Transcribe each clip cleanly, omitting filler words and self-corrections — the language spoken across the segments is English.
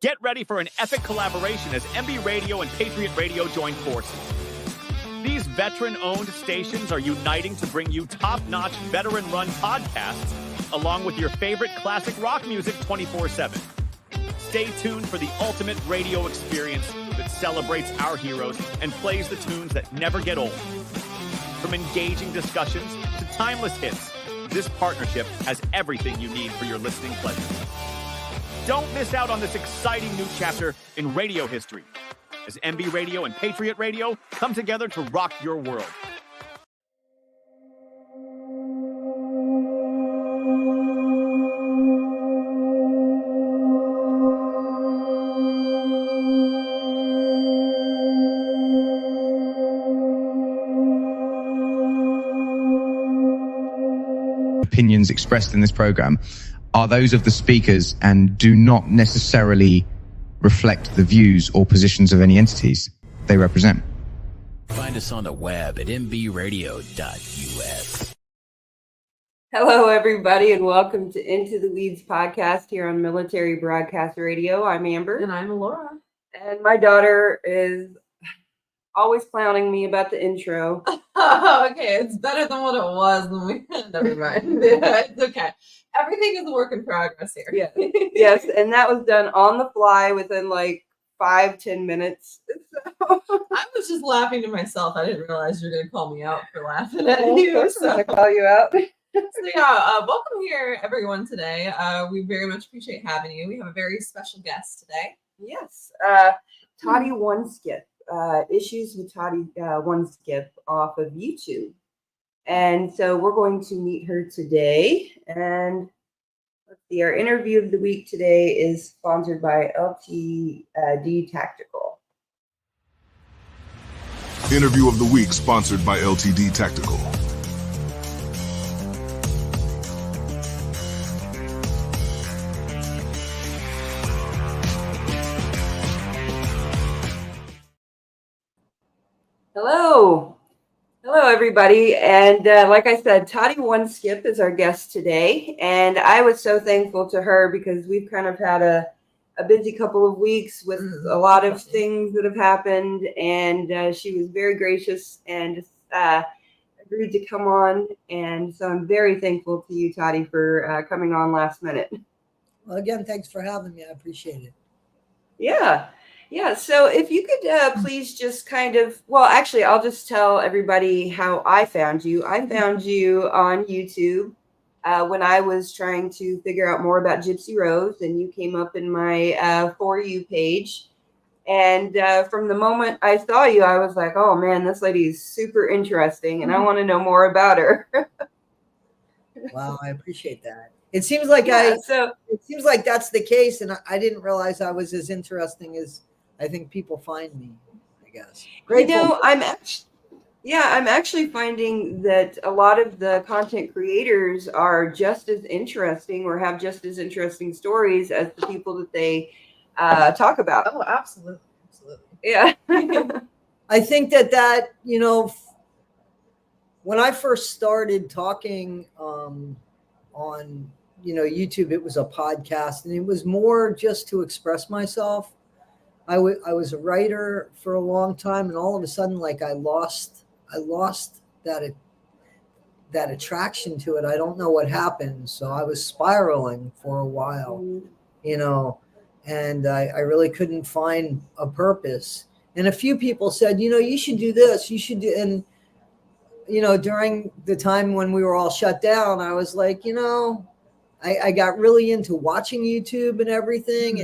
Get ready for an epic collaboration as MB Radio and Patriot Radio join forces. These veteran-owned stations are uniting to bring you top-notch, veteran-run podcasts, along with your favorite classic rock music 24/7. Stay tuned for the ultimate radio experience that celebrates our heroes and plays the tunes that never get old. From engaging discussions to timeless hits, this partnership has everything you need for your listening pleasure. Don't miss out on this exciting new chapter in radio history as MB Radio and Patriot Radio come together to rock your world. Opinions expressed in this program are those of the speakers and do not necessarily reflect the views or positions of any entities they represent. Find us on the web at mbradio.us. Hello, everybody, and welcome to Into the Weeds podcast here on Military Broadcast Radio. I'm Amber. And I'm Laura. And my daughter is always clowning me about the intro. Okay, it's better than what it was when we never mind. It's okay. Everything is a work in progress here. Yeah. Yes, and that was done on the fly within like 5-10 minutes. I was just laughing to myself. I didn't realize you were going to call me out for laughing at you. I'm going to call you out. Welcome here, everyone, today. We very much appreciate having you. We have a very special guest today. Yes, Toddie One Skip. Issues with Toddie One Skip off of YouTube. And so we're going to meet her today. And let's see, our interview of the week today is sponsored by LTD Tactical. Interview of the week sponsored by LTD Tactical. Hello, everybody. And like I said, Toddie One Skip is our guest today. And I was so thankful to her because we've kind of had a busy couple of weeks with a lot of things that have happened. And she was very gracious and just agreed to come on. And so I'm very thankful to you, Toddie, for coming on last minute. Well, again, thanks for having me. I appreciate it. Yeah. So if you could please just kind of, well, actually, I'll just tell everybody how I found you. I found you on YouTube when I was trying to figure out more about Gypsy Rose, and you came up in my For You page. And from the moment I saw you, I was like, oh, man, this lady is super interesting, and I want to know more about her. Wow, I appreciate that. It seems like it seems like that's the case, and I didn't realize I was as interesting as I think people find me, I guess. Grateful. You know, I'm actually finding that a lot of the content creators are just as interesting or have just as interesting stories as the people that they talk about. Oh, absolutely. Yeah. I think that, you know, when I first started talking on, you know, YouTube, it was a podcast, and it was more just to express myself. I was a writer for a long time, and all of a sudden, like I lost that attraction to it. I don't know what happened. So I was spiraling for a while, you know, and I really couldn't find a purpose. And a few people said, you know, you should do this, you should do, and you know, during the time when we were all shut down, I was like, you know, I got really into watching YouTube and everything,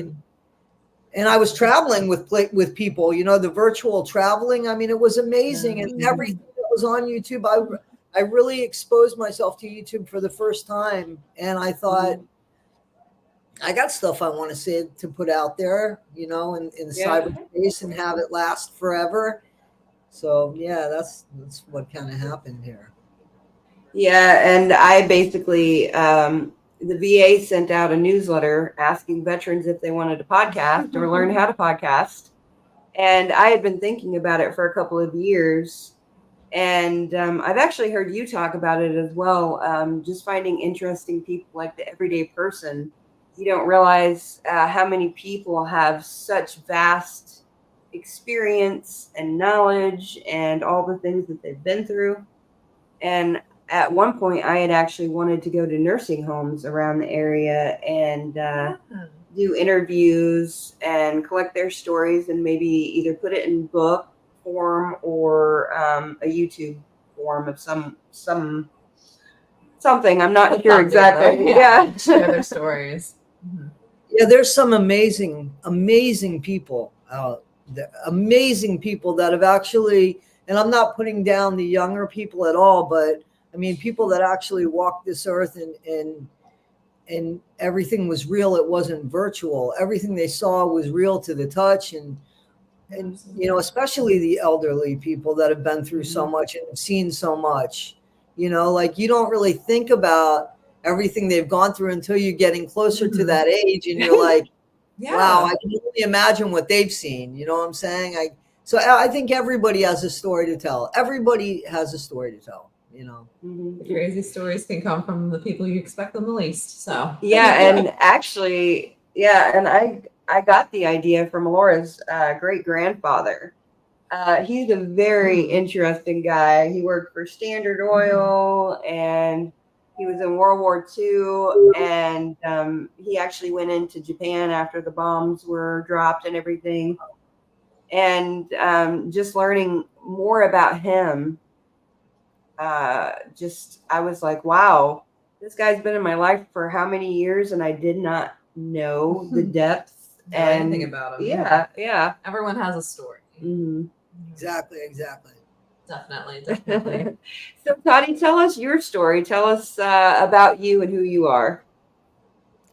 and I was traveling with people, you know, the virtual traveling. I mean, it was amazing. And everything that was on YouTube, I really exposed myself to YouTube for the first time. And I thought, I got stuff I want to say to put out there, you know, in cyberspace and have it last forever. So, yeah, that's what kind of happened here. Yeah, and I basically the VA sent out a newsletter asking veterans if they wanted to podcast or learn how to podcast. And I had been thinking about it for a couple of years. And I've actually heard you talk about it as well. Just finding interesting people like the everyday person you don't realize how many people have such vast experience and knowledge and all the things that they've been through. And at one point, I had actually wanted to go to nursing homes around the area and do interviews and collect their stories and maybe either put it in book form or a YouTube form of something. I'm not sure exactly. Yeah. Share their stories. Mm-hmm. Yeah, there's some amazing people out there, amazing people that have actually, and I'm not putting down the younger people at all, but I mean, people that actually walked this earth and everything was real. It wasn't virtual. Everything they saw was real to the touch. And you know, especially the elderly people that have been through so much and have seen so much, you know, like you don't really think about everything they've gone through until you're getting closer to that age. And you're like, wow, I can only imagine what they've seen. You know what I'm saying? So I think everybody has a story to tell. Everybody has a story to tell. You know, the crazy stories can come from the people you expect them the least. So and actually, and I got the idea from Laura's great grandfather. He's a very interesting guy. He worked for Standard Oil and he was in World War II. And he actually went into Japan after the bombs were dropped and everything. And just learning more about him. I was like, wow, this guy's been in my life for how many years, and I did not know the depth and anything about him. Yeah. Everyone has a story. Mm-hmm. Exactly. Definitely. So, Toddie, tell us your story. Tell us about you and who you are.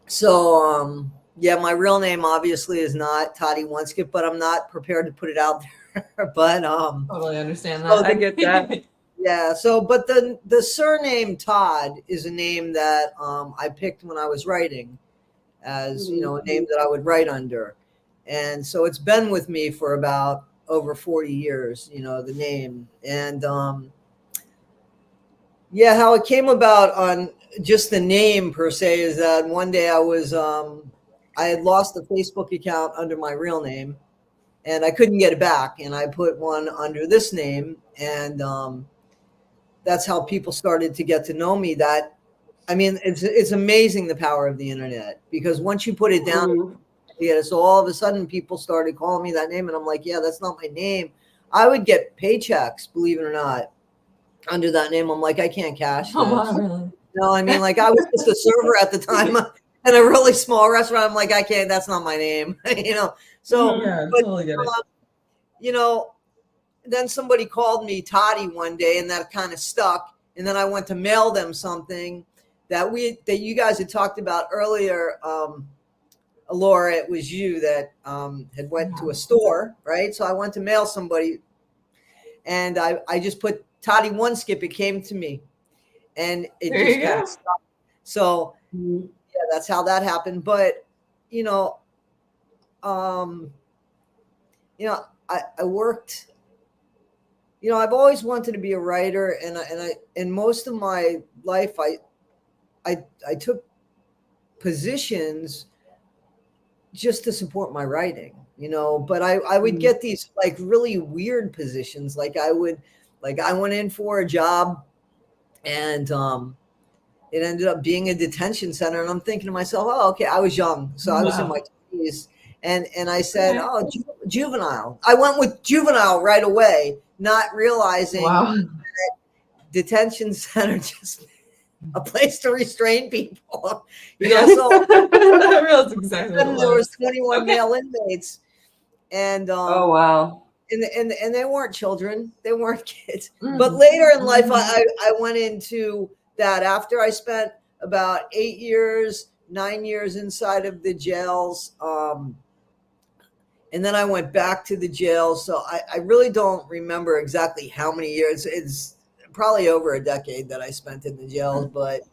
So, my real name obviously is not Toddie One-Skip, but I'm not prepared to put it out there. But totally understand that. I get that. Yeah. So, but the surname Todd is a name that I picked when I was writing, as you know, a name that I would write under, and so it's been with me for about over 40 years. You know, the name, and how it came about on just the name per se is that one day I had lost a Facebook account under my real name, and I couldn't get it back, and I put one under this name, and that's how people started to get to know me. That, I mean, it's amazing the power of the internet, because once you put it down, so all of a sudden people started calling me that name, and I'm like, yeah, that's not my name. I would get paychecks, believe it or not, under that name. I'm like, I can't cash this. Oh, wow, really? No, I mean, like I was just a server at the time in a really small restaurant. I'm like, I can't, that's not my name, you know? So, totally get it. You know, then somebody called me Toddie one day, and that kind of stuck. And then I went to mail them something that you guys had talked about earlier. Laura, it was you that had went to a store, right? So I went to mail somebody, and I just put Toddie One-Skip. It came to me, and it just kind of stuck. So that's how that happened. But you know, I worked. You know, I've always wanted to be a writer, and most of my life, I took positions just to support my writing, you know. But I would get these like really weird positions. Like I went in for a job, and it ended up being a detention center, and I'm thinking to myself, oh, okay, I was young, so I was in my 20s, and I said, oh, juvenile. I went with juvenile right away, not realizing that detention center just a place to restrain people. You know, so I realized exactly what it was. There was 21 male inmates, and oh wow, and they weren't children, they weren't kids. But later in life, I went into that after I spent about 9 years inside of the jails. And then I went back to the jail. So I really don't remember exactly how many years. It's probably over a decade that I spent in the jails. But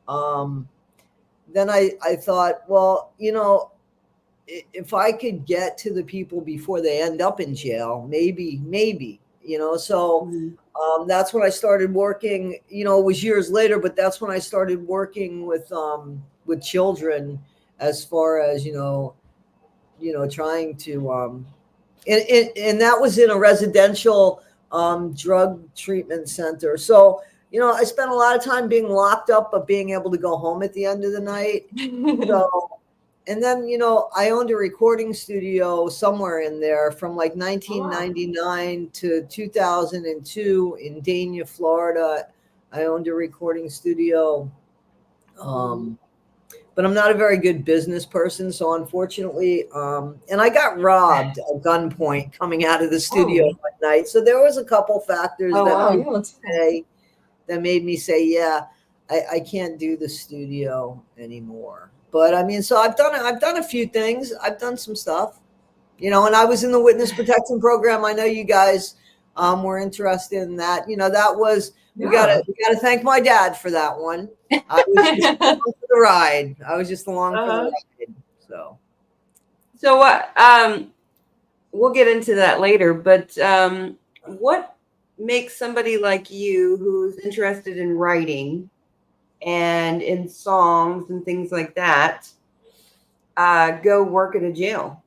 then I thought, well, you know, if I could get to the people before they end up in jail, maybe, you know. So that's when I started working. You know, it was years later, but that's when I started working with children as far as, trying to, and that was in a residential drug treatment center. So, I spent a lot of time being locked up, but being able to go home at the end of the night. So, and then, I owned a recording studio somewhere in there from like 1999 to 2002 in Dania, Florida. I owned a recording studio. But I'm not a very good business person. So unfortunately, and I got robbed at gunpoint coming out of the studio one night. So there was a couple factors that made me say, yeah, I can't do the studio anymore. But I mean, so I've done a few things. I've done some stuff, and I was in the witness protection program. I know you guys were interested in that. That was, we gotta thank my dad for that one. I was just along for the ride. I was just along for the ride. So what? We'll get into that later. But what makes somebody like you, who's interested in writing and in songs and things like that, go work at a jail?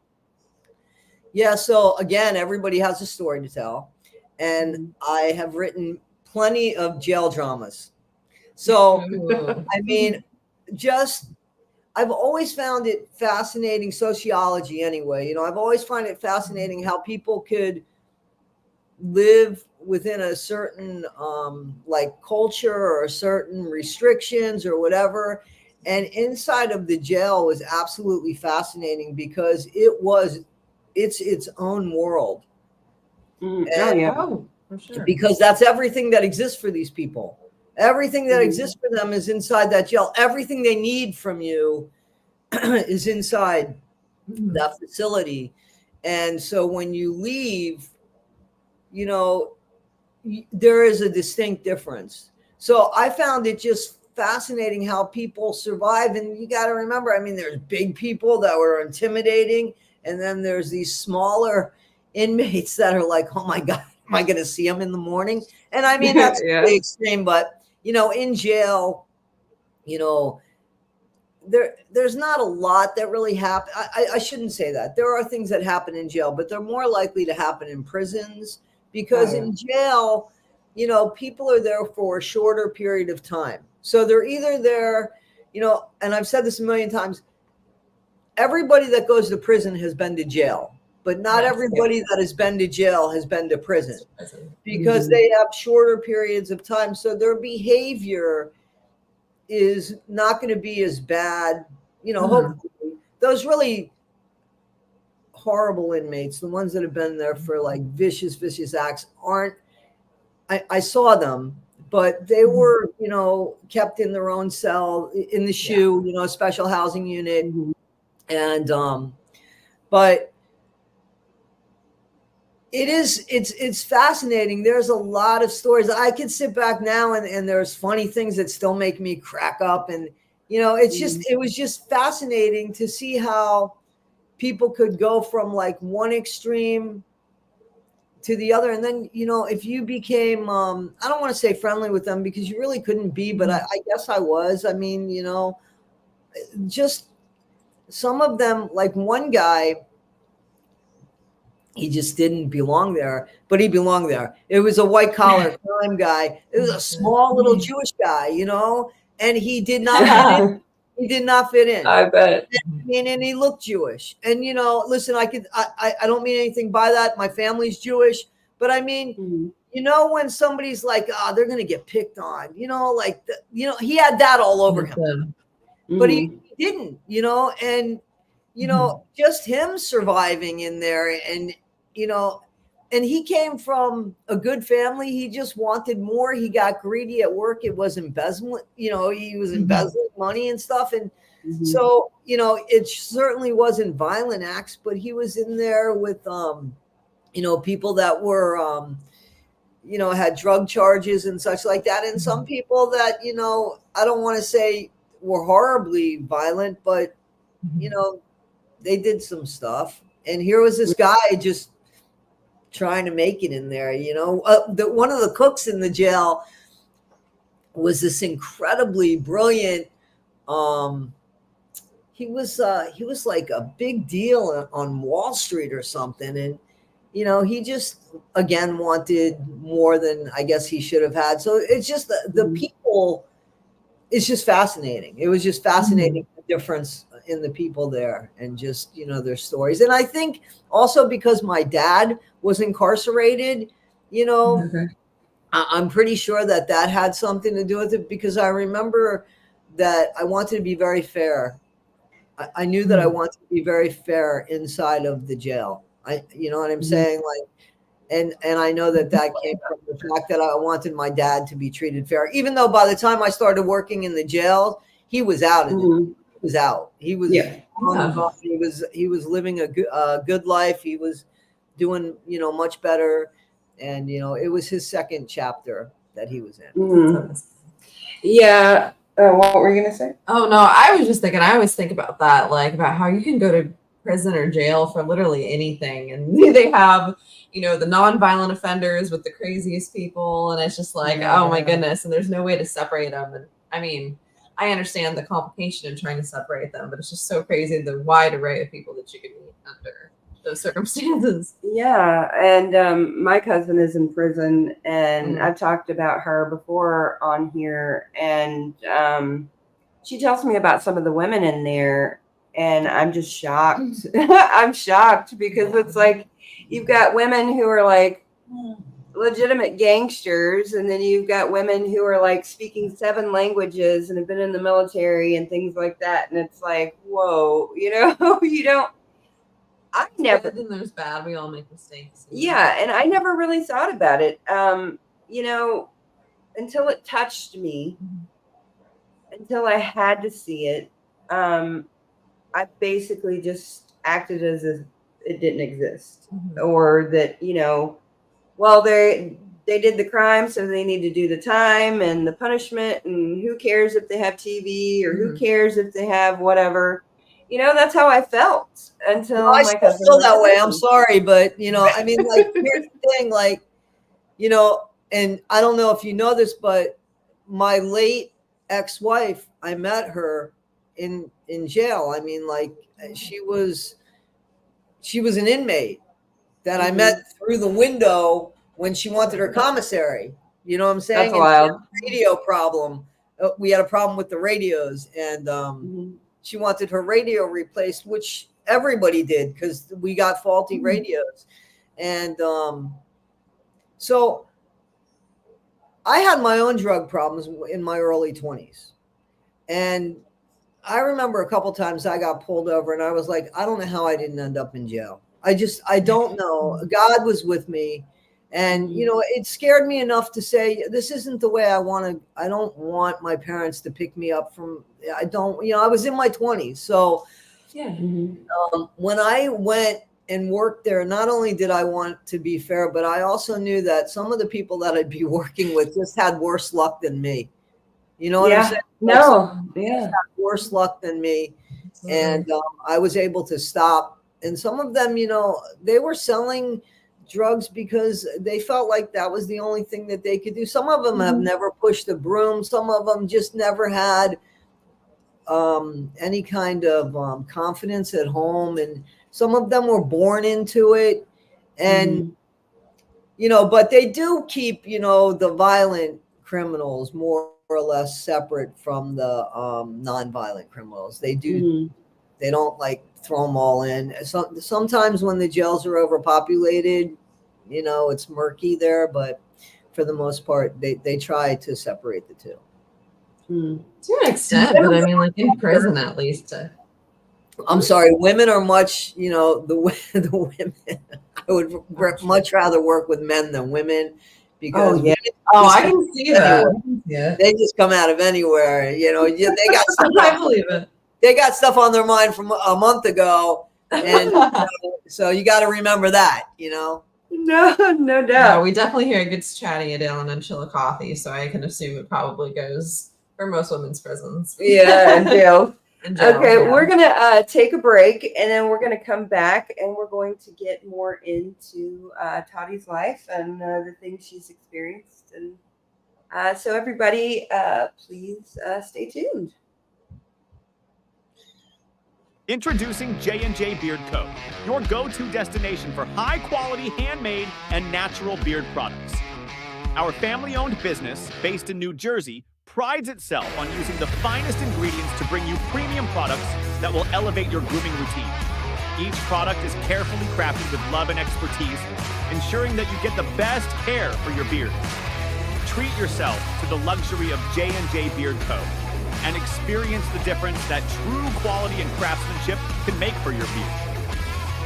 Yeah. So again, everybody has a story to tell, and I have written plenty of jail dramas. So, I mean, I've always found it fascinating, sociology anyway. I've always found it fascinating how people could live within a certain like culture or certain restrictions or whatever. And inside of the jail was absolutely fascinating because it's its own world. For sure. Because that's everything that exists for these people. Everything that exists for them is inside that jail. Everything they need from you is inside that facility. And so when you leave, there is a distinct difference. So I found it just fascinating how people survive. And you got to remember, I mean, there's big people that were intimidating. And then there's these smaller inmates that are like, oh my God, am I going to see them in the morning? And I mean, that's really extreme, but in jail, there's not a lot that really happen. I shouldn't say that. There are things that happen in jail, but they're more likely to happen in prisons because in jail, people are there for a shorter period of time. So they're either there, and I've said this a million times, everybody that goes to prison has been to jail. But not everybody that has been to jail has been to prison because they have shorter periods of time. So their behavior is not going to be as bad. Hopefully those really horrible inmates, the ones that have been there for like vicious acts aren't, I saw them, but they were, kept in their own cell in the SHU, special housing unit. And, but it's fascinating. There's a lot of stories. I can sit back now and there's funny things that still make me crack up. And, it was just fascinating to see how people could go from like one extreme to the other. And then, if you became, I don't want to say friendly with them because you really couldn't be, but I guess I was. I mean, just some of them, like one guy, he just didn't belong there, but he belonged there. It was a white collar crime guy. It was a small little Jewish guy, and he did not fit in. He did not fit in. I bet. And he looked Jewish. And listen, I don't mean anything by that. My family's Jewish, but I mean, when somebody's like, they're gonna get picked on, he had that all over him, but he didn't, and just him surviving in there and, and he came from a good family. He just wanted more. He got greedy at work. It was embezzlement. He was embezzling money and stuff. And so, it certainly wasn't violent acts, but he was in there with, people that were, had drug charges and such like that. And some people that, I don't want to say were horribly violent, but, they did some stuff. And here was this guy just trying to make it in there. One of the cooks in the jail was this incredibly brilliant he was like a big deal on Wall Street or something. And, you know, he just, again, wanted more than I guess he should have had. So it's just the people, it's just fascinating. It was just fascinating, the difference in the people there and just, you know, their stories. And I think also because my dad was incarcerated, you know, I'm pretty sure that had something to do with it, because I remember that I wanted to be very fair. I knew that I wanted to be very fair inside of the jail. You know what I'm saying? Like, and I know that came from the fact that I wanted my dad to be treated fair, even though by the time I started working in the jail, he was out of it. He was out. He was, he was living a good life. He was doing, you know, much better. And, you know, it was his second chapter that he was in. Yeah. What were you going to say? Oh, no, I was just thinking, I always think about that, like about how you can go to prison or jail for literally anything. And they have, you know, the nonviolent offenders with the craziest people. And it's just like, oh my goodness. And there's no way to separate them. And I mean, I understand the complication in trying to separate them, but it's just so crazy the wide array of people that you can meet under those circumstances. Yeah. And my cousin is in prison, and I've talked about her before on here. And she tells me about some of the women in there, and I'm just shocked. I'm shocked because it's like you've got women who are like legitimate gangsters, and then you've got women who are like speaking 7 languages and have been in the military and things like that. And it's like, whoa, you know, you don't. I never. Good and there's bad. We all make mistakes. Yeah, and I never really thought about it. You know, until it touched me, until I had to see it. I basically just acted as if it didn't exist, or that, you know, well, they did the crime, so they need to do the time and the punishment, and who cares if they have TV, or who cares if they have whatever. You know, that's how I felt until I my cousin feel was that way. in I'm prison. sorry, but, you know, I mean, like, here's the thing, like, you know, and I don't know if you know this, but my late ex-wife, I met her in jail. I mean, like, she was an inmate that I met through the window when she wanted her commissary. You know what I'm saying? That's wild. And she had a radio problem. We had a problem with the radios, and she wanted her radio replaced, which everybody did because we got faulty radios. And so I had my own drug problems in my early 20s. And I remember a couple times I got pulled over, and I was like, I don't know how I didn't end up in jail. I don't know. God was with me. And, you know, it scared me enough to say, this isn't the way I want to. I don't want my parents to pick me up from, I don't, you know, I was in my 20s. So when I went and worked there, not only did I want to be fair, but I also knew that some of the people that I'd be working with just had worse luck than me. You know what I'm saying? Had worse luck than me. And I was able to stop. And some of them, you know, they were selling drugs because they felt like that was the only thing that they could do. Some of them have never pushed a broom. Some of them just never had any kind of confidence at home. And some of them were born into it. And, you know, but they do keep, you know, the violent criminals more or less separate from the nonviolent criminals. They do. They don't like throw them all in. Sometimes when the jails are overpopulated, you know, it's murky there, but for the most part, they try to separate the two. To an extent, but I mean, like in prison at least. I'm sorry, women are much, you know, the women. I would much rather work with men than women because I can see that. Yeah, they just come out of anywhere. You know, they got stuff. I believe it. They got stuff on their mind from a month ago, and you know, so you got to remember that. You know. No doubt. Yeah, we definitely hear it gets chatty at Ellen and Chillicothe, so I can assume it probably goes for most women's prisons. Yeah, in jail. Okay, yeah. we're gonna take a break, and then we're gonna come back, and we're going to get more into Toddie's life and the things she's experienced. And so, everybody, please stay tuned. Introducing J&J Beard Co., your go-to destination for high-quality handmade and natural beard products. Our family-owned business, based in New Jersey, prides itself on using the finest ingredients to bring you premium products that will elevate your grooming routine. Each product is carefully crafted with love and expertise, ensuring that you get the best care for your beard. Treat yourself to the luxury of J&J Beard Co. and experience the difference that true quality and craftsmanship can make for your beard.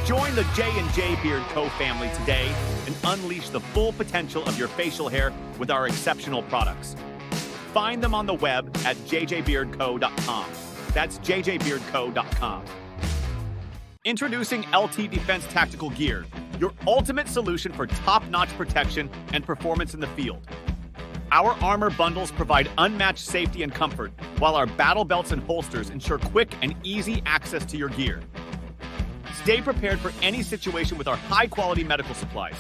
Join the J&J Beard Co. family today and unleash the full potential of your facial hair with our exceptional products. Find them on the web at jjbeardco.com. That's jjbeardco.com. Introducing LT Defense Tactical Gear, your ultimate solution for top-notch protection and performance in the field. Our armor bundles provide unmatched safety and comfort, while our battle belts and holsters ensure quick and easy access to your gear. Stay prepared for any situation with our high-quality medical supplies,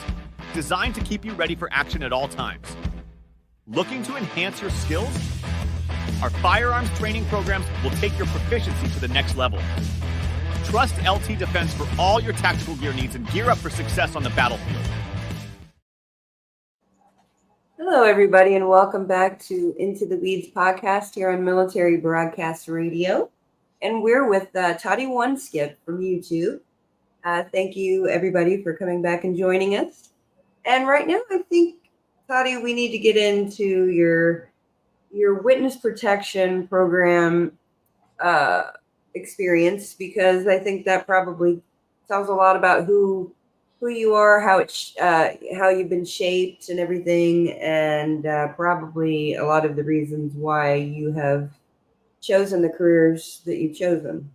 designed to keep you ready for action at all times. Looking to enhance your skills? Our firearms training programs will take your proficiency to the next level. Trust LT Defense for all your tactical gear needs and gear up for success on the battlefield. Hello, everybody, and welcome back to Into the Weeds podcast here on Military Broadcast Radio. And we're with Toddie One Skip from YouTube. Thank you, everybody, for coming back and joining us. And right now, I think, Toddie, we need to get into your witness protection program experience, because I think that probably tells a lot about who you are, how you've been shaped and everything, and probably a lot of the reasons why you have chosen the careers that you've chosen.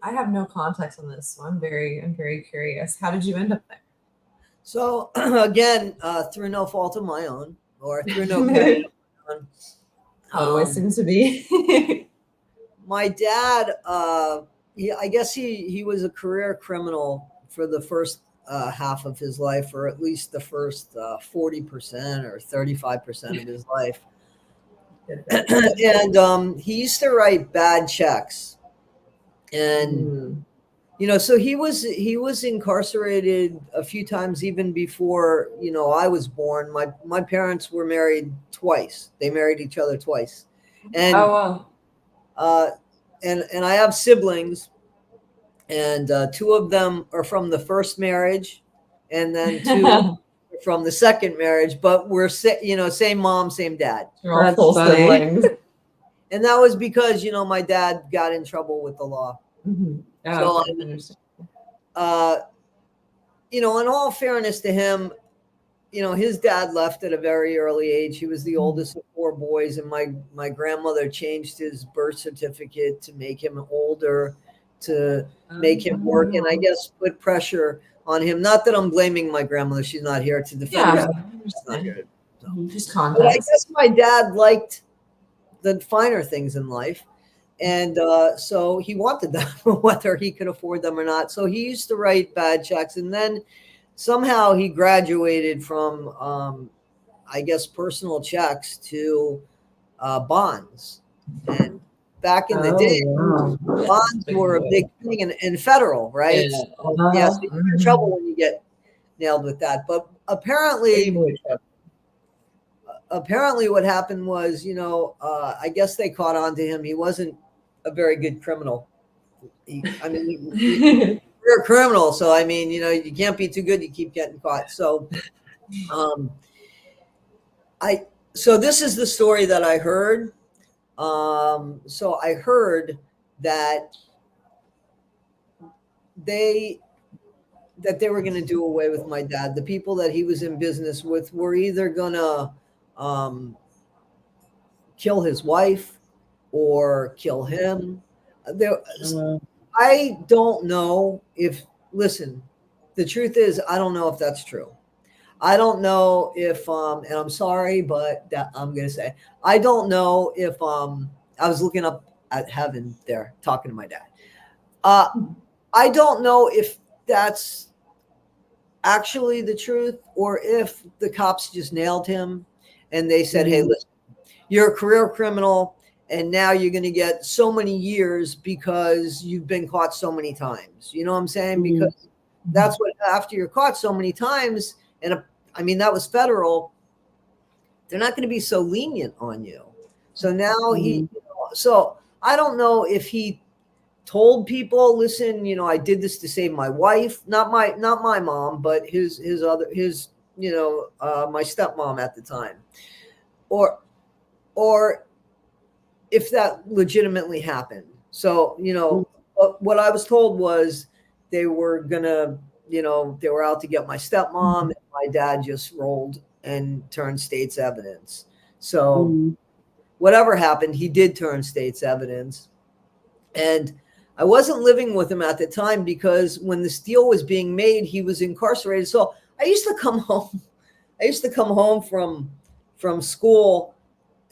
I have no context on this, so I'm very curious. How did you end up there? So again, through no fault of my own, or through no fault of my own. How it always seems to be. My dad, I guess he was a career criminal for the first half of his life, or at least the first 40% or 35% of his life. And he used to write bad checks. And, so he was incarcerated a few times even before, I was born. My parents were married twice. They married each other twice. And, oh, wow. And I have siblings, and two of them are from the first marriage, and then two from the second marriage, but we're, same mom, same dad. You're all full siblings. And that was because, my dad got in trouble with the law. Mm-hmm. Oh, so, in all fairness to him, his dad left at a very early age. He was the oldest of four boys, and my grandmother changed his birth certificate to make him older, to make him work, and I guess put pressure on him. Not that I'm blaming my grandmother; she's not here to defend her. Just But I context. guess my dad liked the finer things in life, and so he wanted them, whether he could afford them or not. So he used to write bad checks, and then somehow he graduated from, I guess, personal checks to bonds. And back in the day, bonds were a big thing, and federal, right? Yeah. So, yes, you get in trouble when you get nailed with that. But apparently what happened was, I guess they caught on to him. He wasn't a very good criminal. You're a criminal, so you can't be too good. You keep getting caught. So, so this is the story that I heard. So I heard that they were going to do away with my dad. The people that he was in business with were either going to kill his wife or kill him. I don't know if, listen, the truth is, I don't know if that's true. I don't know if, and I'm sorry, but that I'm going to say, I don't know if, I was looking up at heaven there, talking to my dad. I don't know if that's actually the truth, or if the cops just nailed him and they said, hey, listen, you're a career criminal, and now you're going to get so many years because you've been caught so many times. You know what I'm saying? Because that's what, after you're caught so many times, and I mean, that was federal, they're not going to be so lenient on you. So now so I don't know if he told people, listen, you know, I did this to save my wife, not my mom, but his you know, my stepmom at the time, or if that legitimately happened. So, you know, what I was told was they were gonna, you know, they were out to get my stepmom, and my dad just rolled and turned state's evidence. So whatever happened, he did turn state's evidence. And I wasn't living with him at the time because when this deal was being made, he was incarcerated. So I used to come home. I used to come home from school,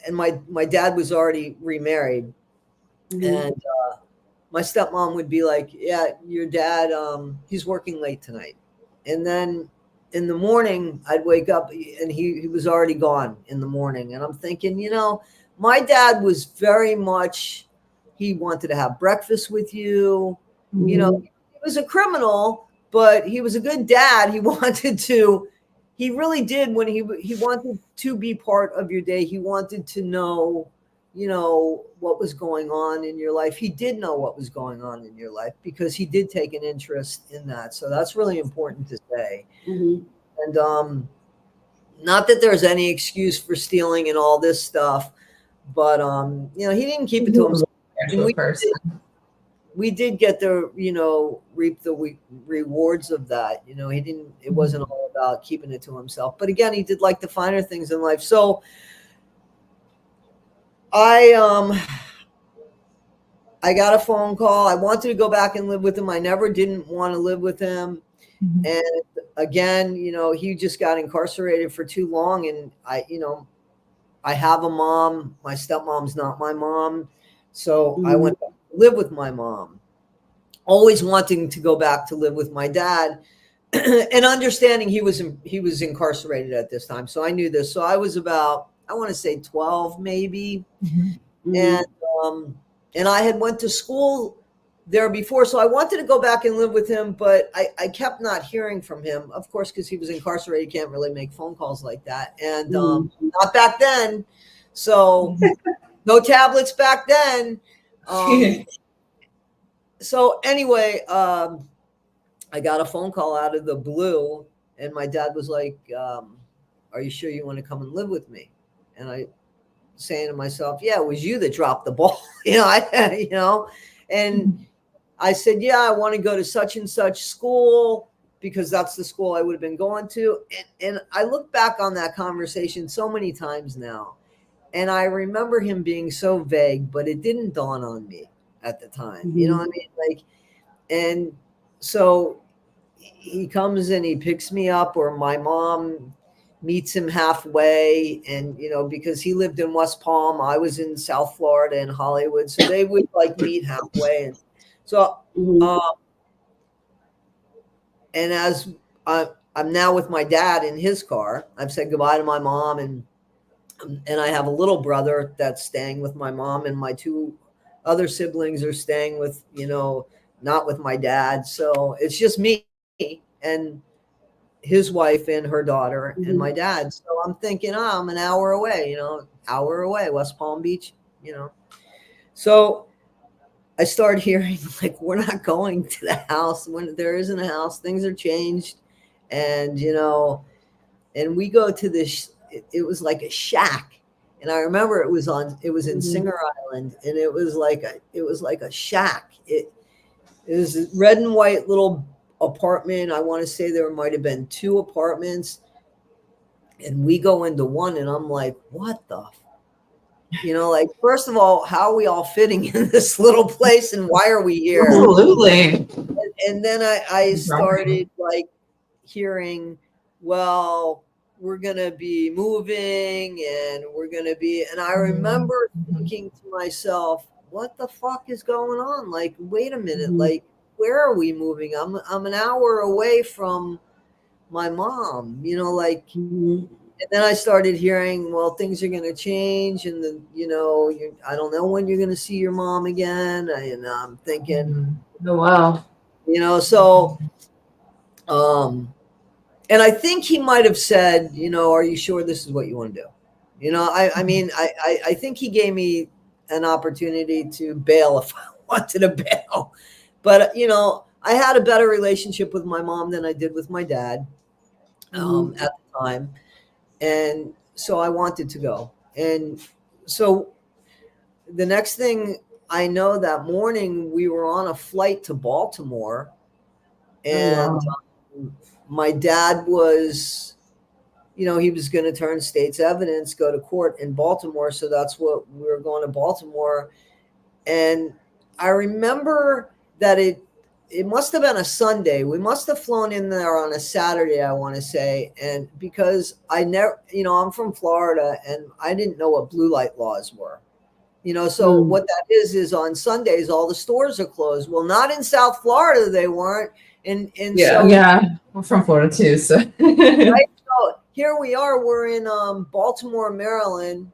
and my dad was already remarried. And my stepmom would be like, yeah, your dad, he's working late tonight. And then in the morning, I'd wake up and he was already gone in the morning. And I'm thinking, you know, my dad was very much, he wanted to have breakfast with you. You know, he was a criminal, but he was a good dad. He wanted to, he really did, when he wanted to be part of your day. He wanted to know, you know, what was going on in your life. He did know what was going on in your life because he did take an interest in that. So that's really important to say. And not that there's any excuse for stealing and all this stuff, but you know, he didn't keep it to himself. We did get the, you know, reap the rewards of that. You know, it wasn't all about keeping it to himself. But again, he did like the finer things in life. So I got a phone call. I wanted to go back and live with him. I never didn't want to live with him. And again, you know, he just got incarcerated for too long. And I have a mom. My stepmom's not my mom. So I went back to live with my mom, always wanting to go back to live with my dad and understanding he was incarcerated at this time. So I knew this. So I was about, I want to say 12 maybe. And I had went to school there before. So I wanted to go back and live with him, but I kept not hearing from him, of course, because he was incarcerated. You can't really make phone calls like that. And not back then. So no tablets back then. So anyway, I got a phone call out of the blue, and my dad was like, are you sure you want to come and live with me? And I saying to myself, yeah, it was you that dropped the ball. And I said, yeah, I want to go to such and such school because that's the school I would have been going to. And I look back on that conversation so many times now, and I remember him being so vague, but it didn't dawn on me at the time. You know what I mean? Like, and so he comes and he picks me up, or my mom meets him halfway. And, you know, because he lived in West Palm, I was in South Florida and Hollywood. So they would like meet halfway. And so, and as I'm now with my dad in his car, I've said goodbye to my mom, and I have a little brother that's staying with my mom, and my two other siblings are staying with, you know, not with my dad. So it's just me and his wife and her daughter and my dad. So I'm thinking, I'm an hour away, West Palm Beach, So I started hearing like, we're not going to the house. When there isn't a house, things are changed. And, and we go to this, it was like a shack. And I remember it was in Singer Island, and it was like a shack. It was a red and white little apartment. I want to say there might've been 2 apartments, and we go into one, and I'm like, what the, like, first of all, how are we all fitting in this little place, and why are we here? Absolutely. And then I started like hearing, well, we're going to be moving, and and I remember thinking to myself, what the fuck is going on? Like, wait a minute, like, where are we moving? I'm an hour away from my mom, then I started hearing, well, things are going to change, and I don't know when you're going to see your mom again. And I'm thinking, oh wow, so, and I think he might have said, are you sure this is what you want to do? I mean, I think he gave me an opportunity to bail if I wanted to bail, but I had a better relationship with my mom than I did with my dad at the time. And so I wanted to go. And so the next thing I know, that morning we were on a flight to Baltimore, and my dad was, he was going to turn state's evidence, go to court in Baltimore. So that's what we were going to Baltimore. And I remember that it must have been a Sunday. We must have flown in there on a Saturday, I want to say. And because I never, I'm from Florida, and I didn't know what blue light laws were. So what that is on Sundays, all the stores are closed. Well, not in South Florida, they weren't. And we're from Florida too. So, right? So here we are, we're in Baltimore, Maryland.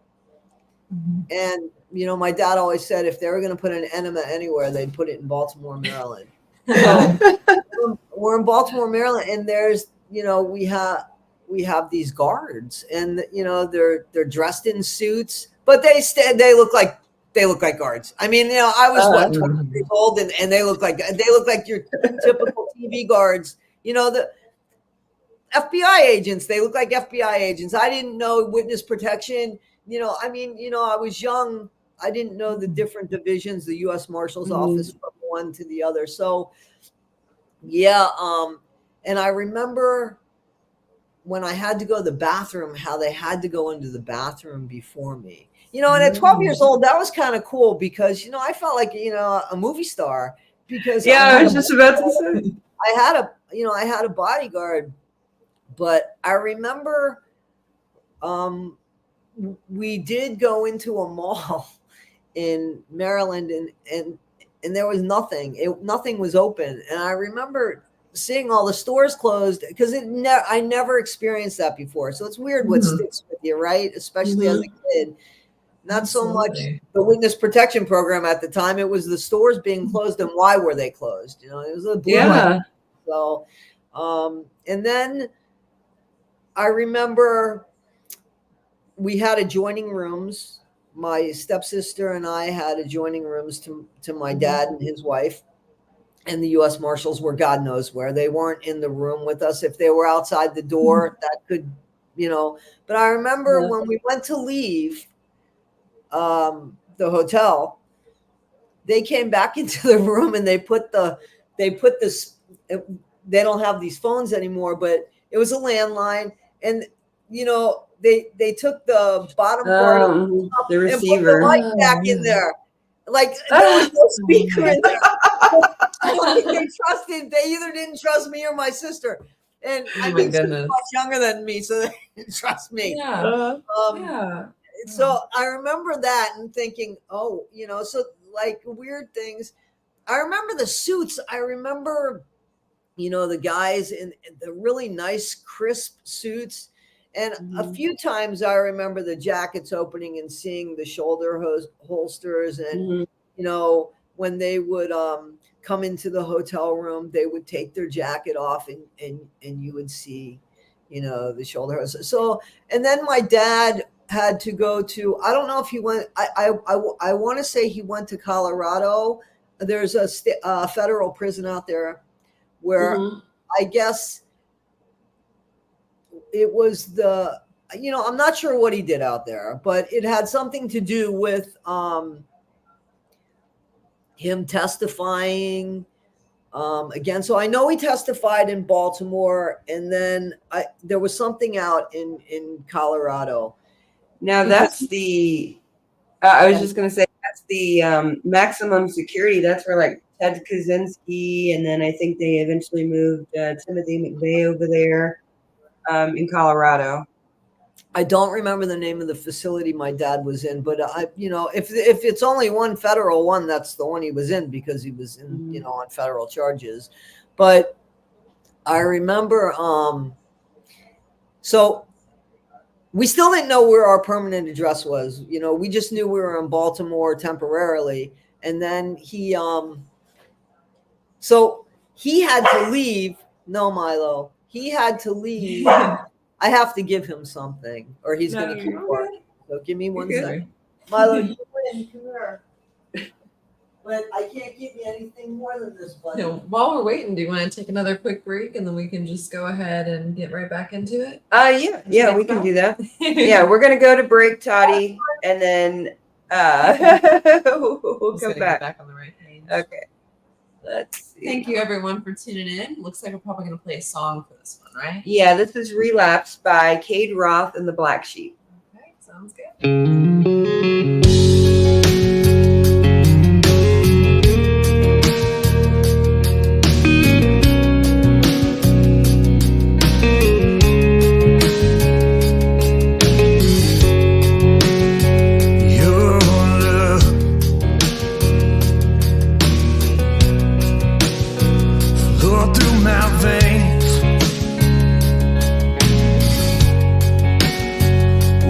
And, my dad always said if they were going to put an enema anywhere, they'd put it in Baltimore, Maryland. So we're in Baltimore, Maryland, and there's, we have these guards, and they're dressed in suits, but they look like guards. I mean, I was 20 years old, and they look like your typical TV guards. The FBI agents, they look like FBI agents. I didn't know witness protection. I was young. I didn't know the different divisions, the U.S. Marshal's office from one to the other. So, and I remember when I had to go to the bathroom, how they had to go into the bathroom before me. And at 12 years old, that was kind of cool because, I felt like, a movie star because I was just about to say I had a bodyguard, but I remember we did go into a mall in Maryland, and there was nothing. Nothing was open. And I remember seeing all the stores closed because I never experienced that before. So it's weird what sticks with you, right? Especially as a kid. Not so much the witness protection program at the time. It was the stores being closed and why were they closed? It was a blue light. So, and then I remember we had adjoining rooms. My stepsister and I had adjoining rooms to my dad and his wife, and the U.S. Marshals were God knows where. They weren't in the room with us. If they were outside the door, that could, But I remember when we went to leave the hotel, they came back into the room and they put this. They don't have these phones anymore, but it was a landline, and they took the bottom part of the receiver and put the light back in there. Like there was no speaker in there. They either didn't trust me or my sister. And I think she was much younger than me, so they didn't trust me. So I remember that and thinking, so like weird things. I remember the suits. I remember, the guys in the really nice, crisp suits. And a few times I remember the jackets opening and seeing the shoulder holsters. And, when they would come into the hotel room, they would take their jacket off and you would see, the shoulder holsters. So, and then my dad had to go to, I don't know if he went, I want to say he went to Colorado. There's a federal prison out there where I guess it was I'm not sure what he did out there, but it had something to do with him testifying again. So I know he testified in Baltimore, and then there was something out in Colorado. Now that's I was just going to say, that's the maximum security. That's where like Ted Kaczynski, and then I think they eventually moved Timothy McVeigh over there in Colorado. I don't remember the name of the facility my dad was in, but if it's only one federal one, that's the one he was in because he was in, on federal charges. But I remember, so we still didn't know where our permanent address was. You know, we just knew we were in Baltimore temporarily. And then so he had to leave. No, Milo, he had to leave. I have to give him something or he's going to keep barking. So give me one second. Milo, you win. Come here. But I can't give you anything more than this, buddy. No, while we're waiting, do you want to take another quick break and then we can just go ahead and get right back into it? Yeah, we can do that. Yeah, we're gonna go to break, Toddie, and then we'll come back. Get back on the right page. Okay. Let's see. Thank you everyone for tuning in. Looks like we're probably gonna play a song for this one, right? Yeah, this is Relapse by Cade Roth and the Black Sheep. Okay, sounds good.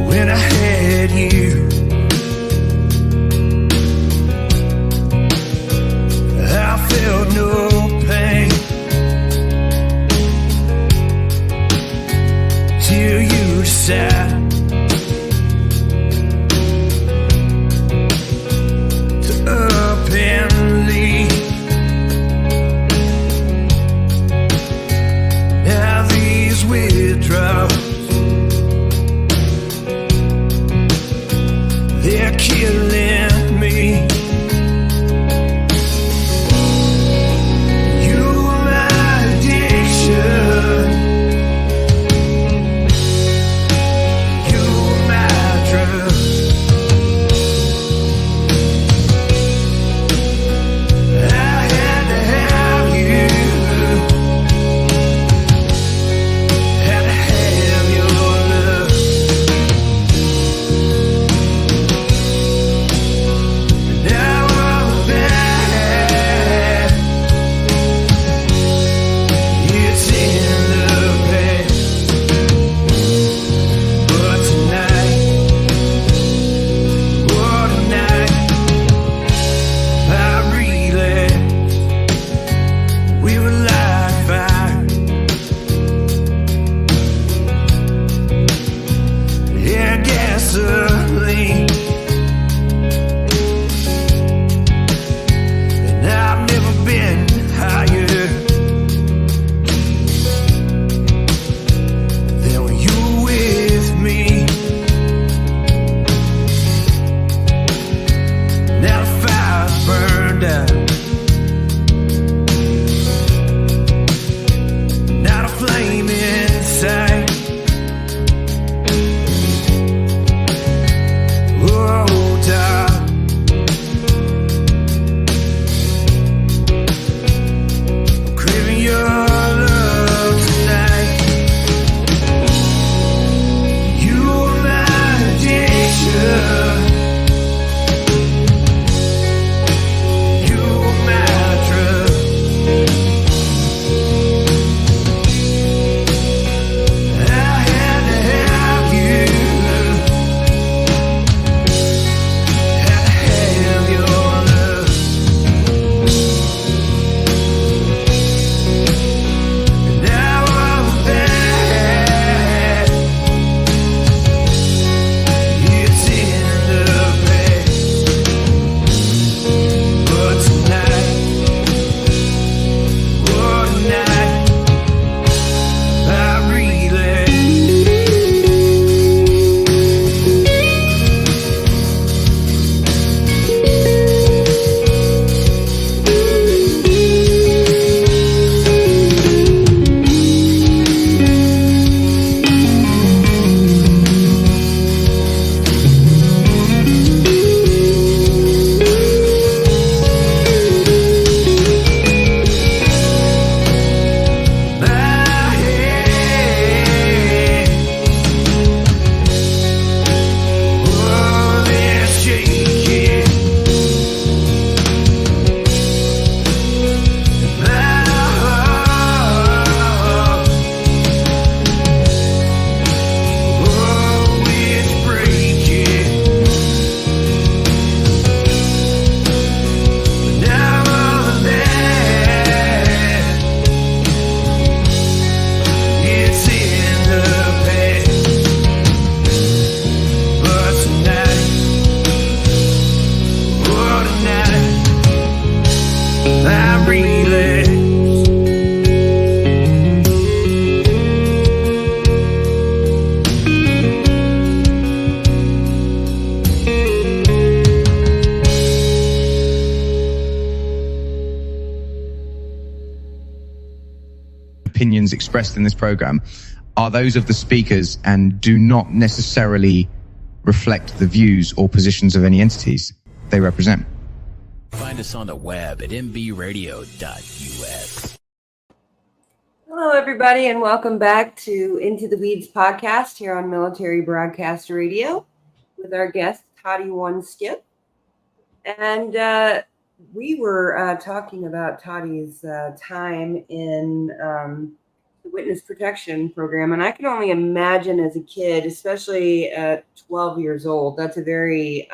When I had you, I felt no pain till you decided to up and leave. Now these withdrawals, they're killing me. You're my addiction. opinions expressed in this program are those of the speakers and do not necessarily reflect the views or positions of any entities they represent. Find us on the web at mbradio.us. Hello, everybody, and welcome back to Into the Weeds podcast here on Military Broadcast Radio with our guest, Toddie One Skip. And we were talking about Toddie's time in the witness protection program. And I can only imagine as a kid, especially at 12 years old, that's a very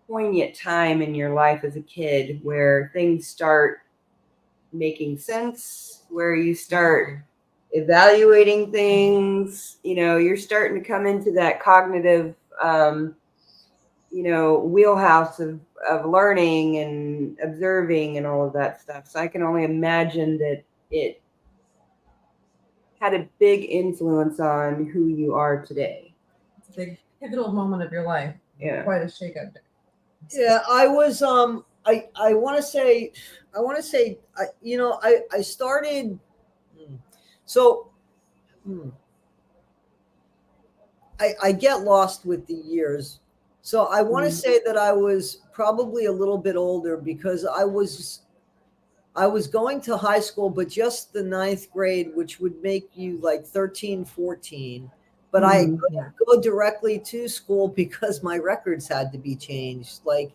poignant time in your life as a kid where things start making sense, where you start evaluating things, you know, you're starting to come into that cognitive, wheelhouse of learning and observing and all of that stuff. So I can only imagine that it had a big influence on who you are today. It's a big pivotal moment of your life. Yeah. Quite a shakeup. Yeah, I was I want to say I started I get lost with the years. So I want to say that I was probably a little bit older because I was going to high school, but just the 9th grade, which would make you like 13, 14. But I couldn't go directly to school because my records had to be changed. Like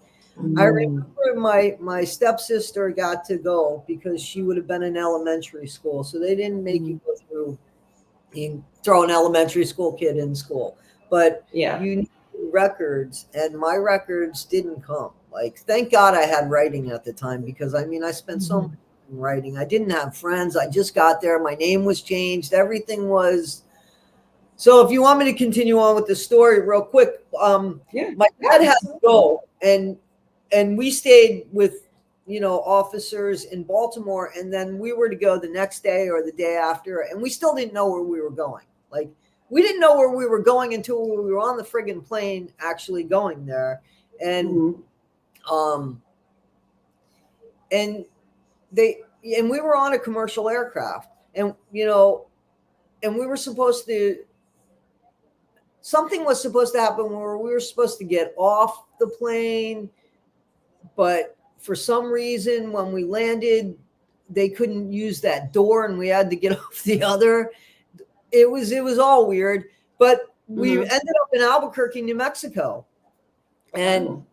I remember my stepsister got to go because she would have been in elementary school. So they didn't make you go through and throw an elementary school kid in school. But you need records, and my records didn't come. Like, thank God I had writing at the time because I spent so much time writing. I didn't have friends. I just got there. My name was changed. Everything was. So if you want me to continue on with the story real quick, my dad had to go, and we stayed with, officers in Baltimore, and then we were to go the next day or the day after, and we still didn't know where we were going. Like, we didn't know where we were going until we were on the friggin' plane actually going there. And and we were on a commercial aircraft, and and we were supposed to, something was supposed to happen where we were supposed to get off the plane, but for some reason when we landed, they couldn't use that door and we had to get off the other. It was all weird, but we ended up in Albuquerque, New Mexico. And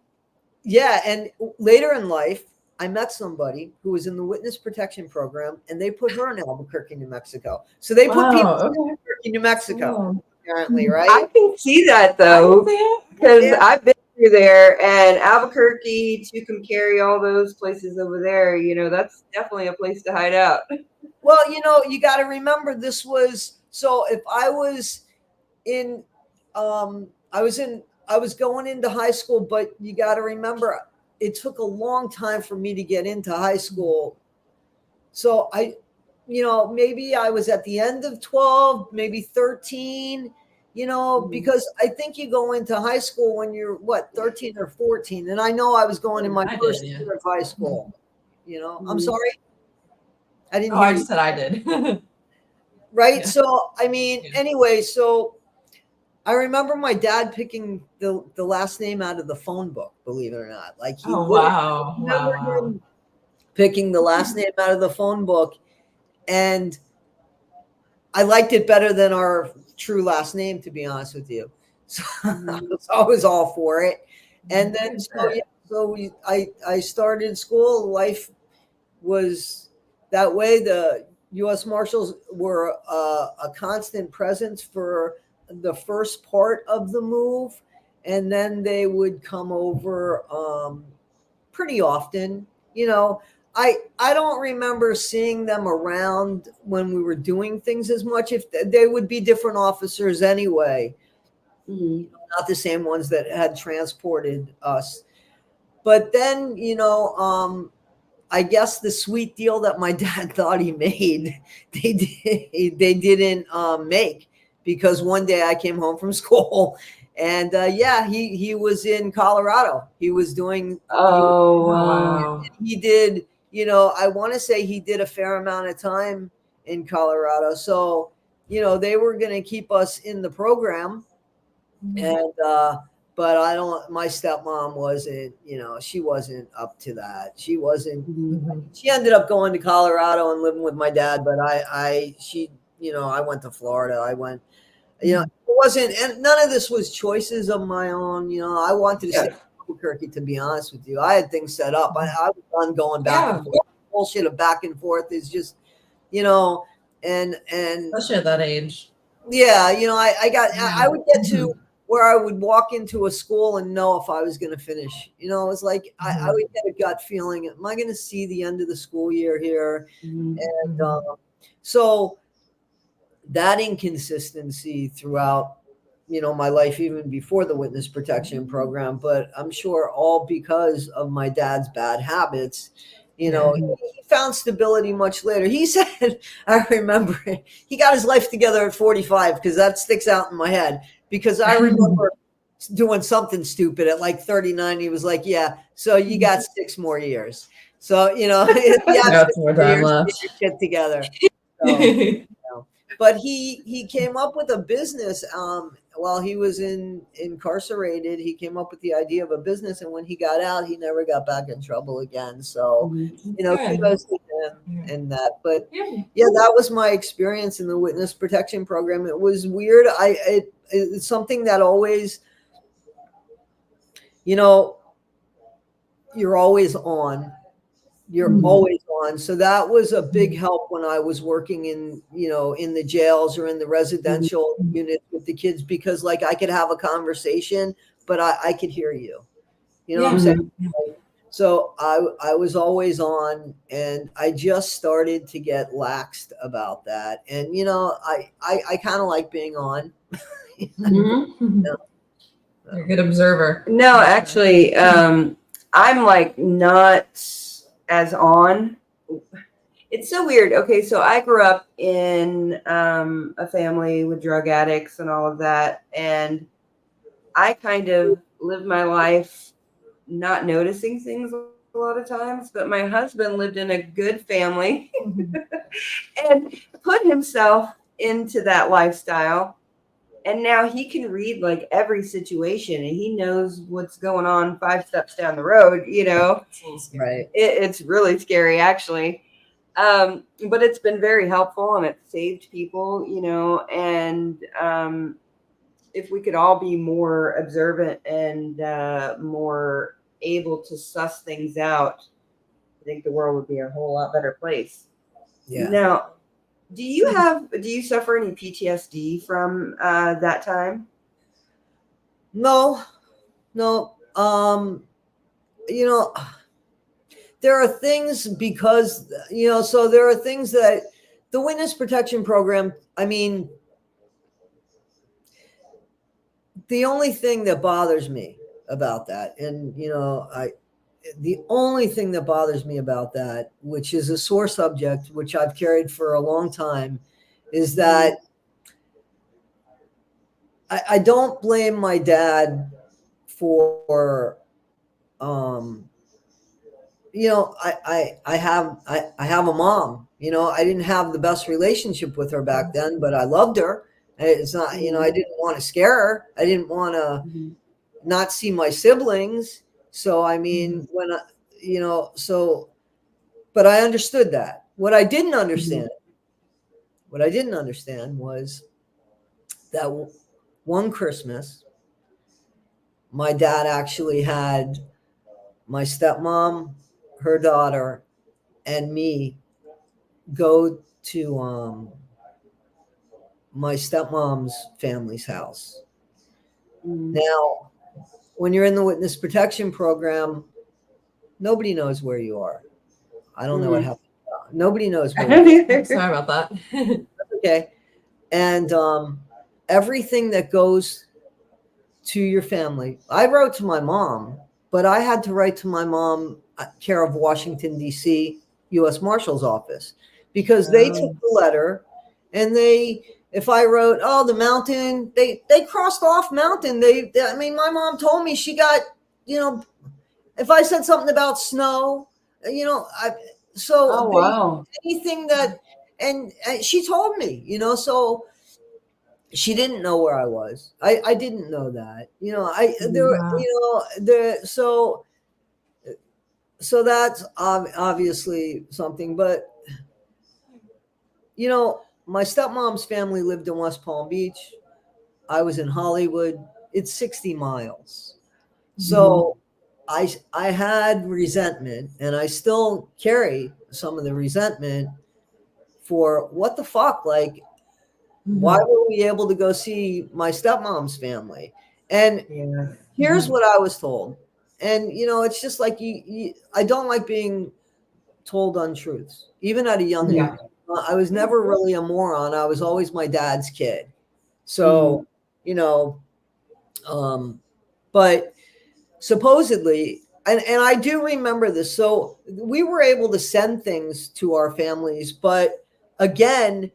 and later in life, I met somebody who was in the witness protection program, and they put her in Albuquerque, New Mexico. So they put people in Albuquerque, New Mexico, apparently, right? I can see that though, because I've been through there, and Albuquerque, Tucumcari, all those places over there, that's definitely a place to hide out. Well, you got to remember this was, so if I was in, I was going into high school, but you got to remember it took a long time for me to get into high school. So maybe I was at the end of 12, maybe 13, because I think you go into high school when you're 13 or 14. And I know I was going in my first year of high school, I'm sorry. I didn't hear I you. just said I did. Right. Yeah. So, anyway, so I remember my dad picking the last name out of the phone book, believe it or not. Like he remember him picking the last name out of the phone book. And I liked it better than our true last name, to be honest with you. So I was all for it. And then I started school. Life was that way. The U.S. Marshals were a constant presence for the first part of the move, and then they would come over pretty often. I don't remember seeing them around when we were doing things as much. If they would be different officers anyway, not the same ones that had transported us. But then, I guess the sweet deal that my dad thought he made, they didn't make, because one day I came home from school and he was in Colorado. He was doing, wow. He did I want to say he did a fair amount of time in Colorado. So, they were going to keep us in the program. And, but my stepmom wasn't, she wasn't up to that. She wasn't, she ended up going to Colorado and living with my dad. But I went to Florida. I went, it wasn't, and none of this was choices of my own. I wanted to stay in Albuquerque, to be honest with you. I had things set up. I was done going back and forth. Bullshit of back and forth is just, and especially at that age. Yeah, I would get to where I would walk into a school and know if I was going to finish. It was like I would get a gut feeling. Am I going to see the end of the school year here? And so that inconsistency throughout, my life, even before the witness protection program, but I'm sure all because of my dad's bad habits. He found stability much later. He said, I remember it, he got his life together at 45, because that sticks out in my head, because I remember doing something stupid at like 39. He was like, yeah, so you got 6 more years. So, got more time left. Get your shit together. So, but he came up with a business while he was incarcerated. He came up with the idea of a business, and when he got out, he never got back in trouble again. So, kudos to him and that. But that was my experience in the witness protection program. It was weird. It's something that always, you're always on. You're always on. So that was a big help when I was working in the jails or in the residential unit with the kids, because like I could have a conversation, but I could hear you. You know what I'm saying? So I was always on, and I just started to get laxed about that. And, I kind of like being on. You're a good observer. No, actually, I'm like not as on. It's so weird. Okay, so I grew up in a family with drug addicts and all of that, and I kind of lived my life not noticing things a lot of times, but my husband lived in a good family and put himself into that lifestyle, and now he can read like every situation, and he knows what's going on 5 steps down the road, Right. It's really scary, actually. But it's been very helpful, and it's saved people, and if we could all be more observant and more able to suss things out, I think the world would be a whole lot better place. Yeah. Now, do you suffer any PTSD from that time? No. There are things because, so there are things that the witness protection program, the only thing that bothers me about that, and, the only thing that bothers me about that, which is a sore subject, which I've carried for a long time, is that I don't blame my dad for, I have a mom, I didn't have the best relationship with her back then, but I loved her. It's not, I didn't want to scare her. I didn't want to not see my siblings. So, but I understood that. What I didn't understand was that one Christmas, my dad actually had my stepmom, her daughter, and me go to my stepmom's family's house. Now, when you're in the witness protection program, nobody knows where you are. I don't know what happened. Nobody knows where you are. Sorry about that. Okay. And everything that goes to your family, I wrote to my mom, but I had to write to my mom, care of Washington, D.C., U.S. Marshal's office, because they took the letter and if I wrote, the mountain, they crossed off mountain. My mom told me she got, if I said something about snow, So wow. anything that, and she told me, so she didn't know where I was. I didn't know that, so that's obviously something, but my stepmom's family lived in West Palm Beach. I was in Hollywood. It's 60 miles. So I had resentment, and I still carry some of the resentment for what the fuck, like, why were we able to go see my stepmom's family? And here's what I was told. And, it's just like, I don't like being told untruths, even at a young age. I was never really a moron. I was always my dad's kid. So, but supposedly, and I do remember this. So we were able to send things to our families, but again,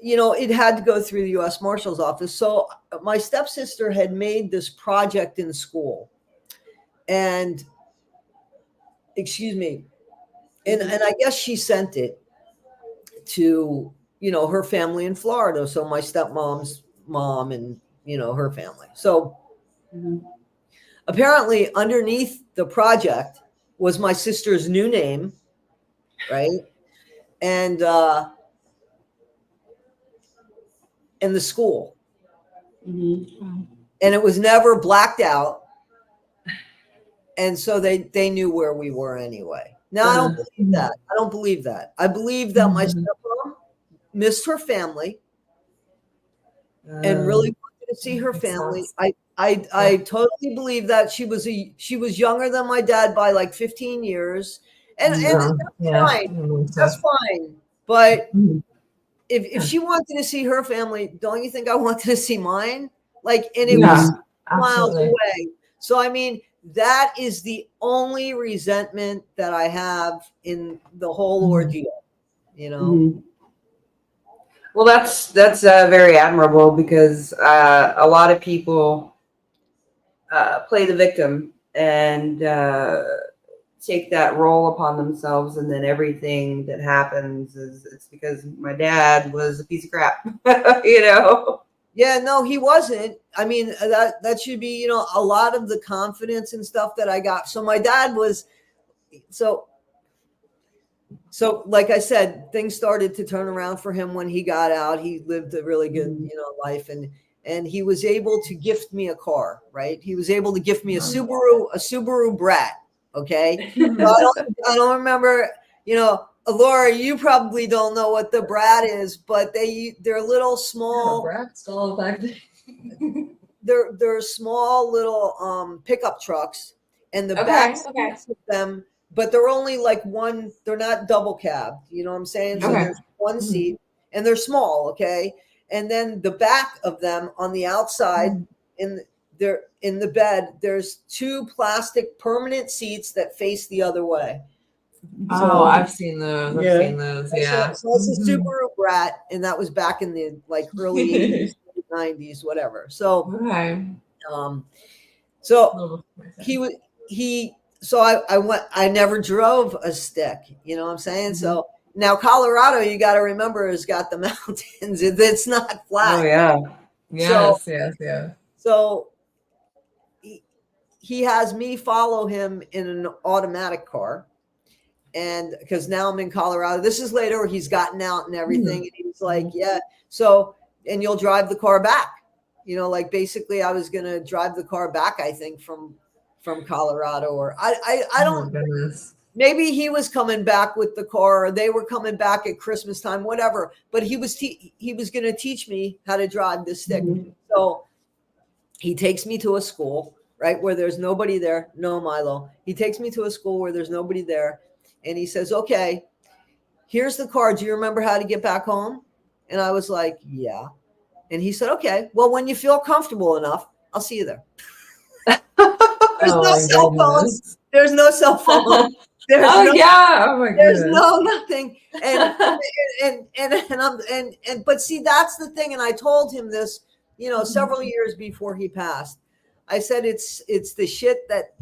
it had to go through the U.S. Marshal's office. So my stepsister had made this project in school, and and I guess she sent it to, her family in Florida. So my stepmom's mom and, her family. So apparently underneath the project was my sister's new name. Right. And the school. And it was never blacked out. And so they knew where we were anyway. Now, I don't believe that. I don't believe that. I believe that my stepmom missed her family and really wanted to see her family. I totally believe that. She was younger than my dad by like 15 years. And that's fine. That's fine. But if she wanted to see her family, don't you think I wanted to see mine? Like, and it was miles away. So, I mean, that is the only resentment that I have in the whole ordeal, Well, that's very admirable, because a lot of people play the victim and take that role upon themselves, and then everything that happens it's because my dad was a piece of crap, Yeah, no, he wasn't. I mean, that should be, a lot of the confidence and stuff that I got. So my dad was, so like I said, things started to turn around for him when he got out. He lived a really good, life, and he was able to gift me a car, right? He was able to gift me a Subaru Brat. Okay. So I don't remember, Laura, you probably don't know what the Brat is, but they're little small. They're small little pickup trucks, and the back seats of them, but they're only like one. They're not double cab. You know what I'm saying? So there's one seat, and they're small. Okay, and then the back of them on the outside, in the bed, there's two plastic permanent seats that face the other way. So, I've seen those. I've seen those. Yeah. So it's a Subaru Brat, and that was back in the early 80s, 90s, whatever. So, so I never drove a stick. You know what I'm saying? So now Colorado, you got to remember, has got the mountains. It's not flat. Oh yeah. Yes. So he has me follow him in an automatic car. And because now I'm in Colorado, this is later where he's gotten out and everything. And he was like, yeah. So, and you'll drive the car back, basically I was going to drive the car back, I think from Colorado, or I don't, maybe he was coming back with the car, or they were coming back at Christmas time, whatever. But he was going to teach me how to drive this stick. So he takes me to a school, right, where there's nobody there. No, Milo. He takes me to a school where there's nobody there. And he says, okay, here's the car. Do you remember how to get back home? And I was like, yeah. And he said, okay, well, when you feel comfortable enough, I'll see you there. There's no cell phones. There's no cell phone. There's there's no nothing. But see, that's the thing. And I told him this, several years before he passed. I said, it's the shit that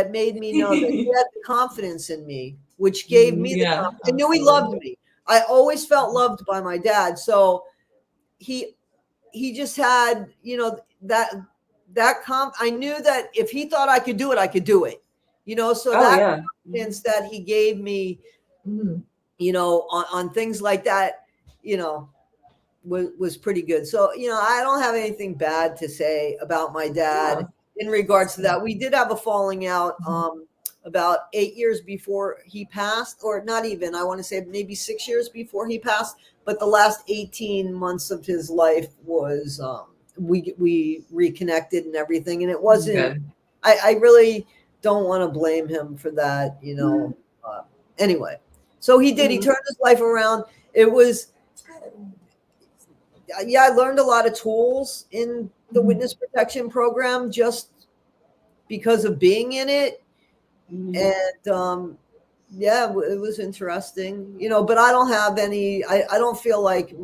made me know that he had the confidence in me which gave me the Yeah, confidence. I knew he loved me. I always felt loved by my dad. So he just had, you know, that I knew that if he thought I could do it, I could do it, you know, so that confidence that he gave me, you know, on things like that, you know, was pretty good. So, you know, I don't have anything bad to say about my dad in regards to that. We did have a falling out about 8 years before he passed, or not even, I want to say maybe 6 years before he passed. But the last 18 months of his life was, we reconnected and everything. And it wasn't, I really don't want to blame him for that, you know. Anyway, so he did, he turned his life around. It was, I learned a lot of tools in the witness protection program just because of being in it. And yeah, it was interesting, you know, but I don't have any, I don't feel like,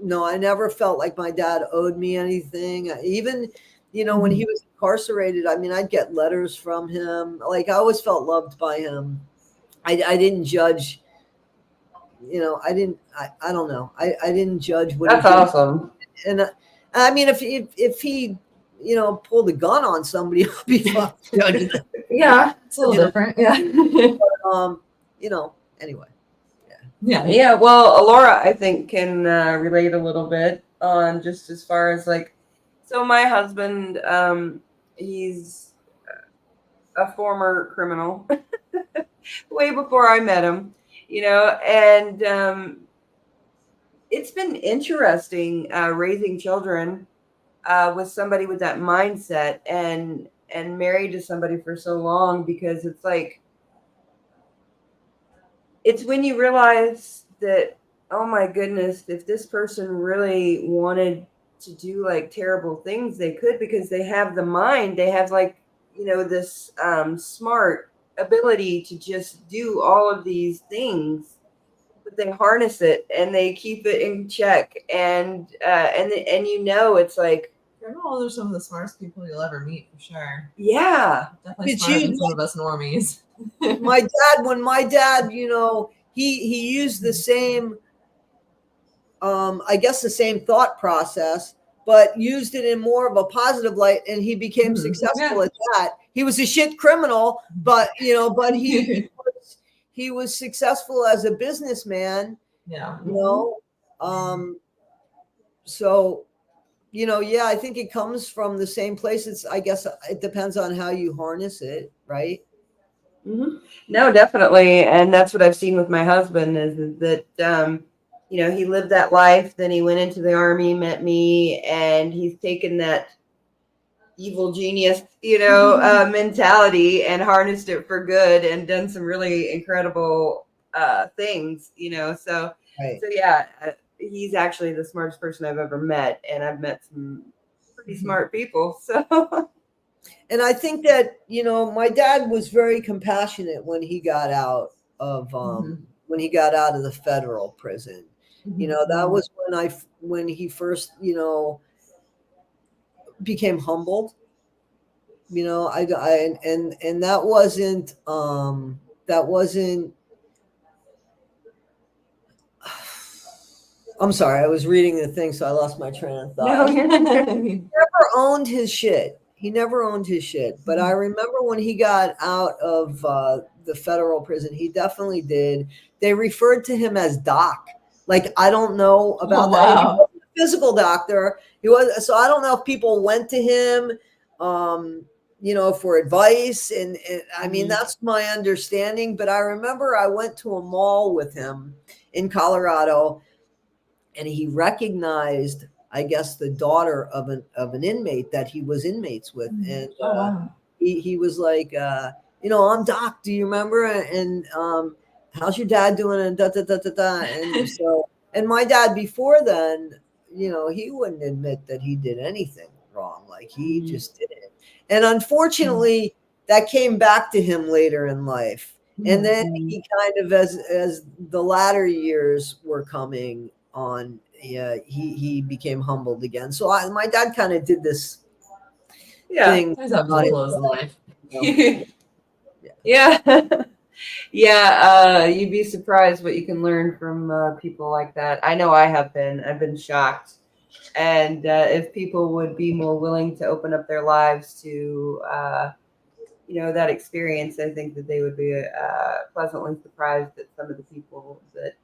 no, I never felt like my dad owed me anything. Even, you know, when he was incarcerated, I mean, I'd get letters from him. Like, I always felt loved by him. I didn't judge, you know, I don't know. I didn't judge what That's awesome. And I mean, if he, you know, pulled a gun on somebody, I'll be judging them. Yeah, it's a little different. Yeah. But, you know, anyway. Yeah. Well, Alora, I think, can relate a little bit on just as far as like, so my husband, he's a former criminal way before I met him, you know, and it's been interesting raising children with somebody with that mindset and married to somebody for so long, because it's like, it's when you realize that, oh my goodness, if this person really wanted to do like terrible things, they could, because they have the mind, they have like, you know, this smart ability to just do all of these things, but they harness it and they keep it in check. And you know, it's like, those are some of the smartest people you'll ever meet, for sure. Yeah. Definitely smarter than some of us normies. When my dad, you know, he used the same, I guess the same thought process, but used it in more of a positive light, and he became successful at that. He was a shit criminal, but, you know, but he was successful as a businessman. Yeah. You know, so, you know, yeah, I think it comes from the same place. It's, I guess it depends on how you harness it, right? No, definitely. And that's what I've seen with my husband is that, you know, he lived that life. Then he went into the army, met me, and he's taken that evil genius, you know, mentality and harnessed it for good and done some really incredible things, you know. So yeah, he's actually the smartest person I've ever met. And I've met some pretty smart people. So. And I think that, you know, my dad was very compassionate when he got out of the federal prison. You know, that was when he first, you know, became humbled. You know, and that wasn't I'm sorry, I was reading the thing, so I lost my train of thought. He never owned his shit. But I remember when he got out of the federal prison, he definitely did. They referred to him as Doc. Like, I don't know about that. He wasn't a physical doctor. He was, so I don't know if people went to him, you know, for advice. And I mean, that's my understanding. But I remember I went to a mall with him in Colorado, and he recognized, I guess, the daughter of an inmate that he was inmates with. And he was like, you know, I'm Doc, do you remember? And how's your dad doing? And da da da da da. And so, and my dad before then, you know, he wouldn't admit that he did anything wrong. Like, he just did it. And unfortunately, that came back to him later in life. And then he kind of, as the latter years were coming on, he became humbled again. So my dad kind of did this thing. There's ups and lows in life. Yeah. Yeah, you'd be surprised what you can learn from people like that. I know I have been. I've been shocked. And if people would be more willing to open up their lives to, that experience, I think that they would be pleasantly surprised at some of the people that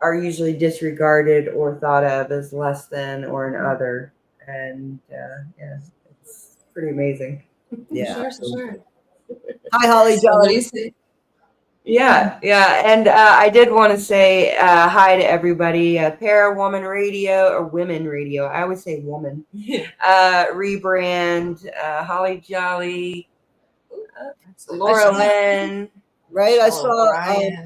are usually disregarded or thought of as less than or an other. And it's pretty amazing. Yeah. Sure. Hi, Holly Jolly. Yeah. And I did want to say hi to everybody. Parawoman Radio or Women Radio. I always say woman. Rebrand, Holly Jolly, Laura Lynn. Right, I saw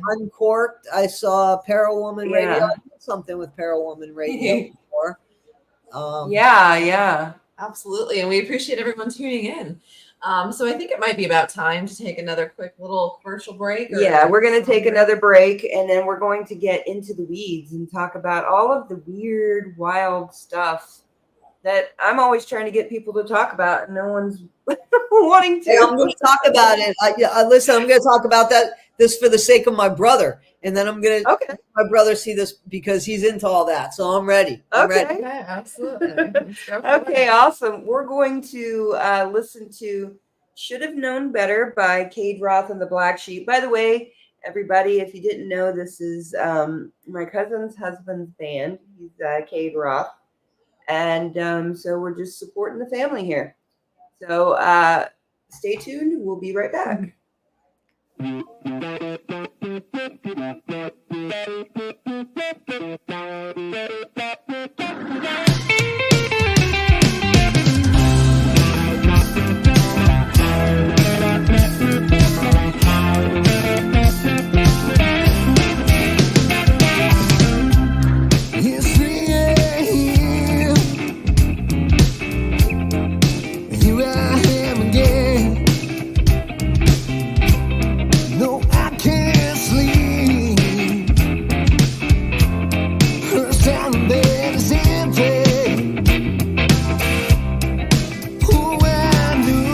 Uncorked. I saw Parawoman Radio. I did something with Parawoman Radio before. Yeah. Absolutely, and we appreciate everyone tuning in. So I think it might be about time to take another quick little commercial break. Yeah, we're going to take another break, and then we're going to get into the weeds and talk about all of the weird, wild stuff that I'm always trying to get people to talk about, and no one's wanting to. Hey, I'm going to talk about it. Listen, I'm going to talk about this for the sake of my brother, and then I'm going to let my brother see this because he's into all that. So I'm ready. Okay, absolutely. Okay, awesome. We're going to listen to Should Have Known Better by Cade Roth and the Black Sheep. By the way, everybody, if you didn't know, this is my cousin's husband's band. He's Cade Roth. And so we're just supporting the family here. So stay tuned. We'll be right back. It's 3 a.m. Here I am again. No, I can't sleep. First time the bed is empty. Who I knew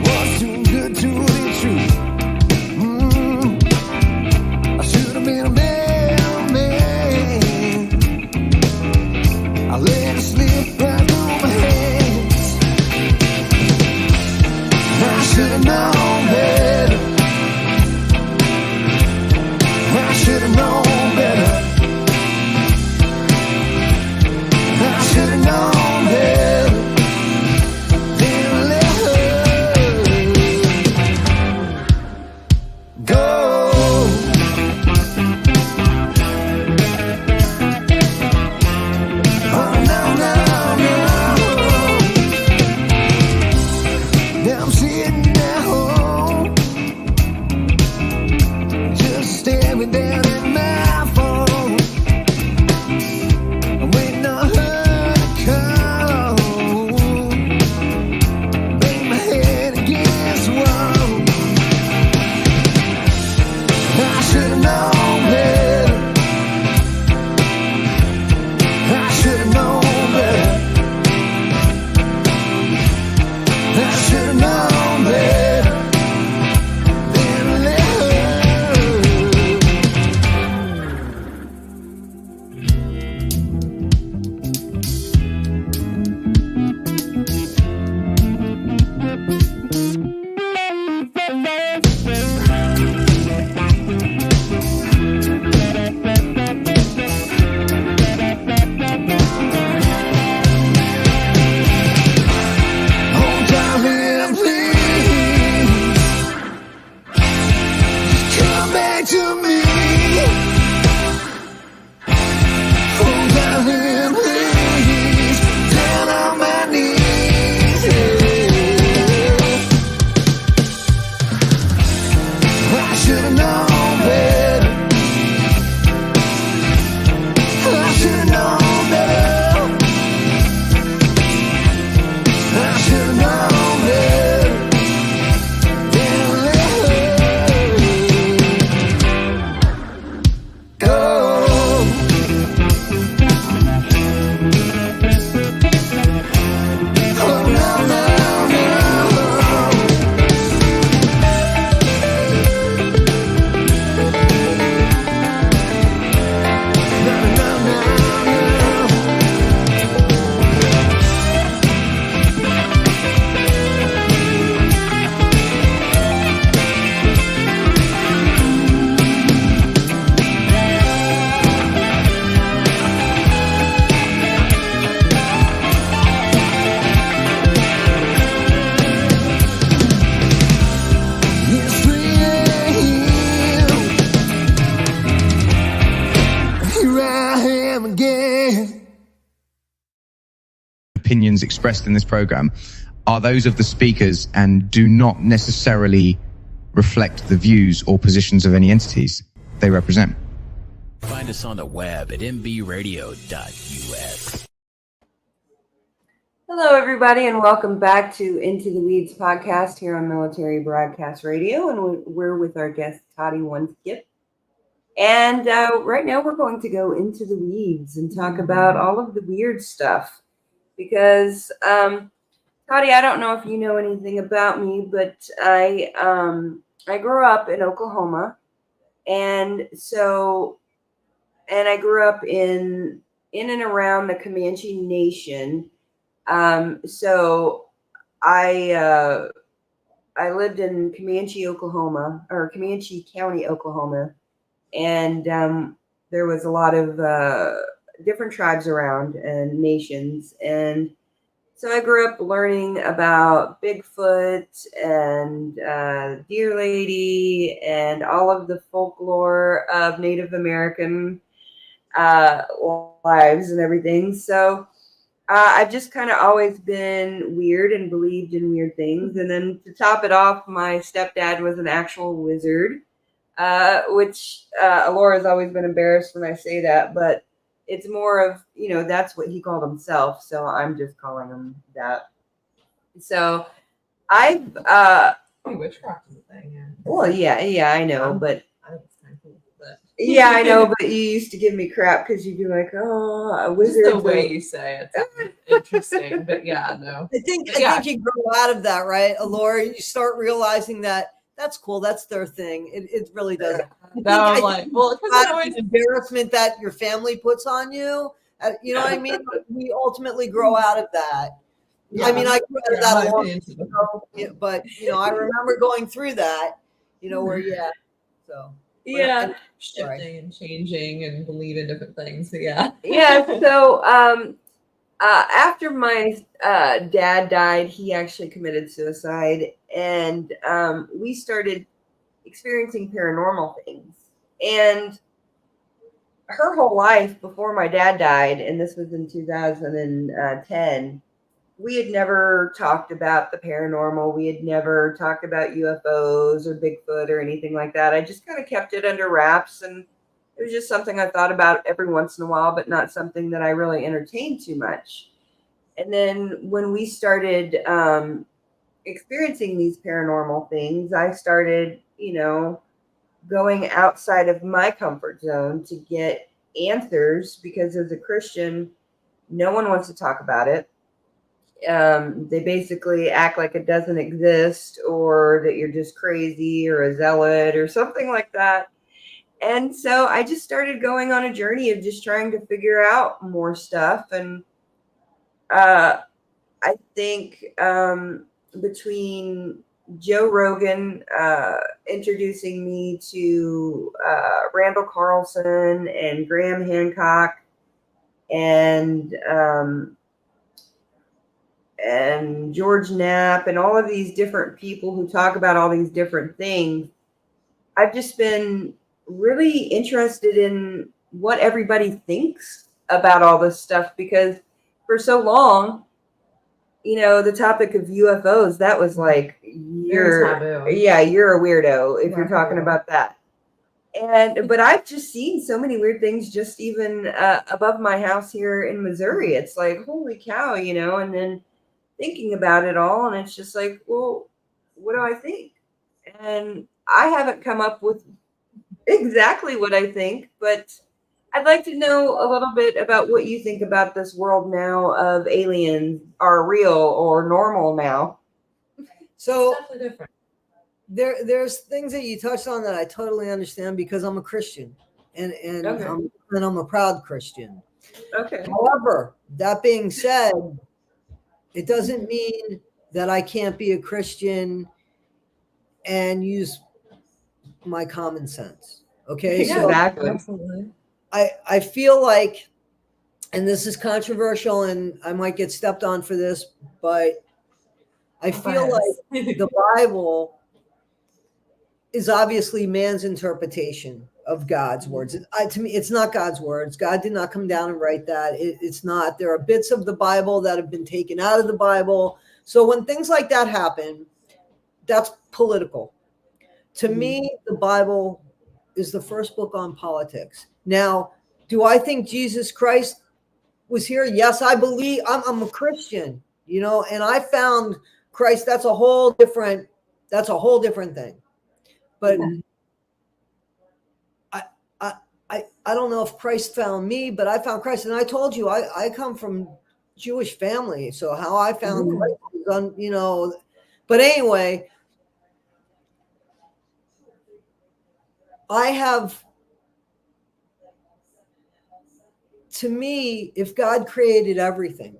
was too good to be true. I should have been a better man. I let it slip right through my hands. I should have known better. I should have known better. I should have known better than let her go. Oh, no. Now I'm sitting at home, just staring down at my phone. I'm waiting on her to come. Bang my head against the wall. I should have known better. I should have known better. I should have known better than let her. opinions expressed in this program are those of the speakers and do not necessarily reflect the views or positions of any entities they represent. Find us on the web at mbradio.us. Hello, everybody, and welcome back to Into the Weeds podcast here on Military Broadcast Radio. And we're with our guest, Toddie One-Skip. And right now we're going to go into the weeds and talk about all of the weird stuff. Because, Toddie, I don't know if you know anything about me, but I grew up in Oklahoma. And I grew up in and around the Comanche Nation. So I lived in Comanche, Oklahoma, or Comanche County, Oklahoma, and there was a lot of different tribes around and nations, and so I grew up learning about Bigfoot and Deer Lady and all of the folklore of Native American lives and everything. So I've just kind of always been weird and believed in weird things. And then to top it off, my stepdad was an actual wizard, which Alora's always been embarrassed when I say that, but it's more of, that's what he called himself. So I'm just calling him that. So I've... witchcraft is a thing, yeah. Well, yeah, I know, but... I think it's kind of cool, but... Yeah, I know, but you used to give me crap because you'd be like, oh, a wizard. Just the way you say it's interesting, but yeah, no. I think you grow out of that, right, Alora? You start realizing that that's cool. That's their thing. It really does. No, I'm like, well, because it's always embarrassment that your family puts on you. You know what I mean? We ultimately grow out of that. Yeah. I mean, I grew out of that a long time ago, but I remember going through that. Where so. Yeah, shifting and changing and believing different things. But yeah. Yeah. So after my dad died, he actually committed suicide, and we started experiencing paranormal things. And her whole life before my dad died, and this was in 2010, we had never talked about the paranormal. We had never talked about UFOs or Bigfoot or anything like that. I just kind of kept it under wraps, and it was just something I thought about every once in a while, but not something that I really entertained too much. And then when we started experiencing these paranormal things, I started, going outside of my comfort zone to get answers, because as a Christian, no one wants to talk about it. They basically act like it doesn't exist, or that you're just crazy or a zealot or something like that. And so I just started going on a journey of just trying to figure out more stuff. And I think between Joe Rogan introducing me to Randall Carlson and Graham Hancock and George Knapp and all of these different people who talk about all these different things, I've just been really interested in what everybody thinks about all this stuff, because for so long, the topic of UFOs, that was like, you're a weirdo if you're talking about that. But I've just seen so many weird things just even above my house here in Missouri. It's like, holy cow, and then thinking about it all, and it's just like, well, what do I think? And I haven't come up with exactly what I think, but I'd like to know a little bit about what you think about this world now of aliens are real or normal now. So there's things that you touched on that I totally understand, because I'm a Christian and I'm a proud Christian. Okay. However, that being said, it doesn't mean that I can't be a Christian and use my common sense. Okay. Yeah, so exactly. Absolutely. I feel like, and this is controversial and I might get stepped on for this, but I feel like the Bible is obviously man's interpretation of God's words. To me, it's not God's words. God did not come down and write that. It's not. There are bits of the Bible that have been taken out of the Bible. So when things like that happen, that's political. To me, the Bible is the first book on politics. Now, do I think Jesus Christ was here? Yes, I believe. I'm a Christian, and I found Christ. That's a whole different thing. But I don't know if Christ found me, but I found Christ. And I told you, I come from Jewish family. So how I found Christ was but anyway, to me, if God created everything,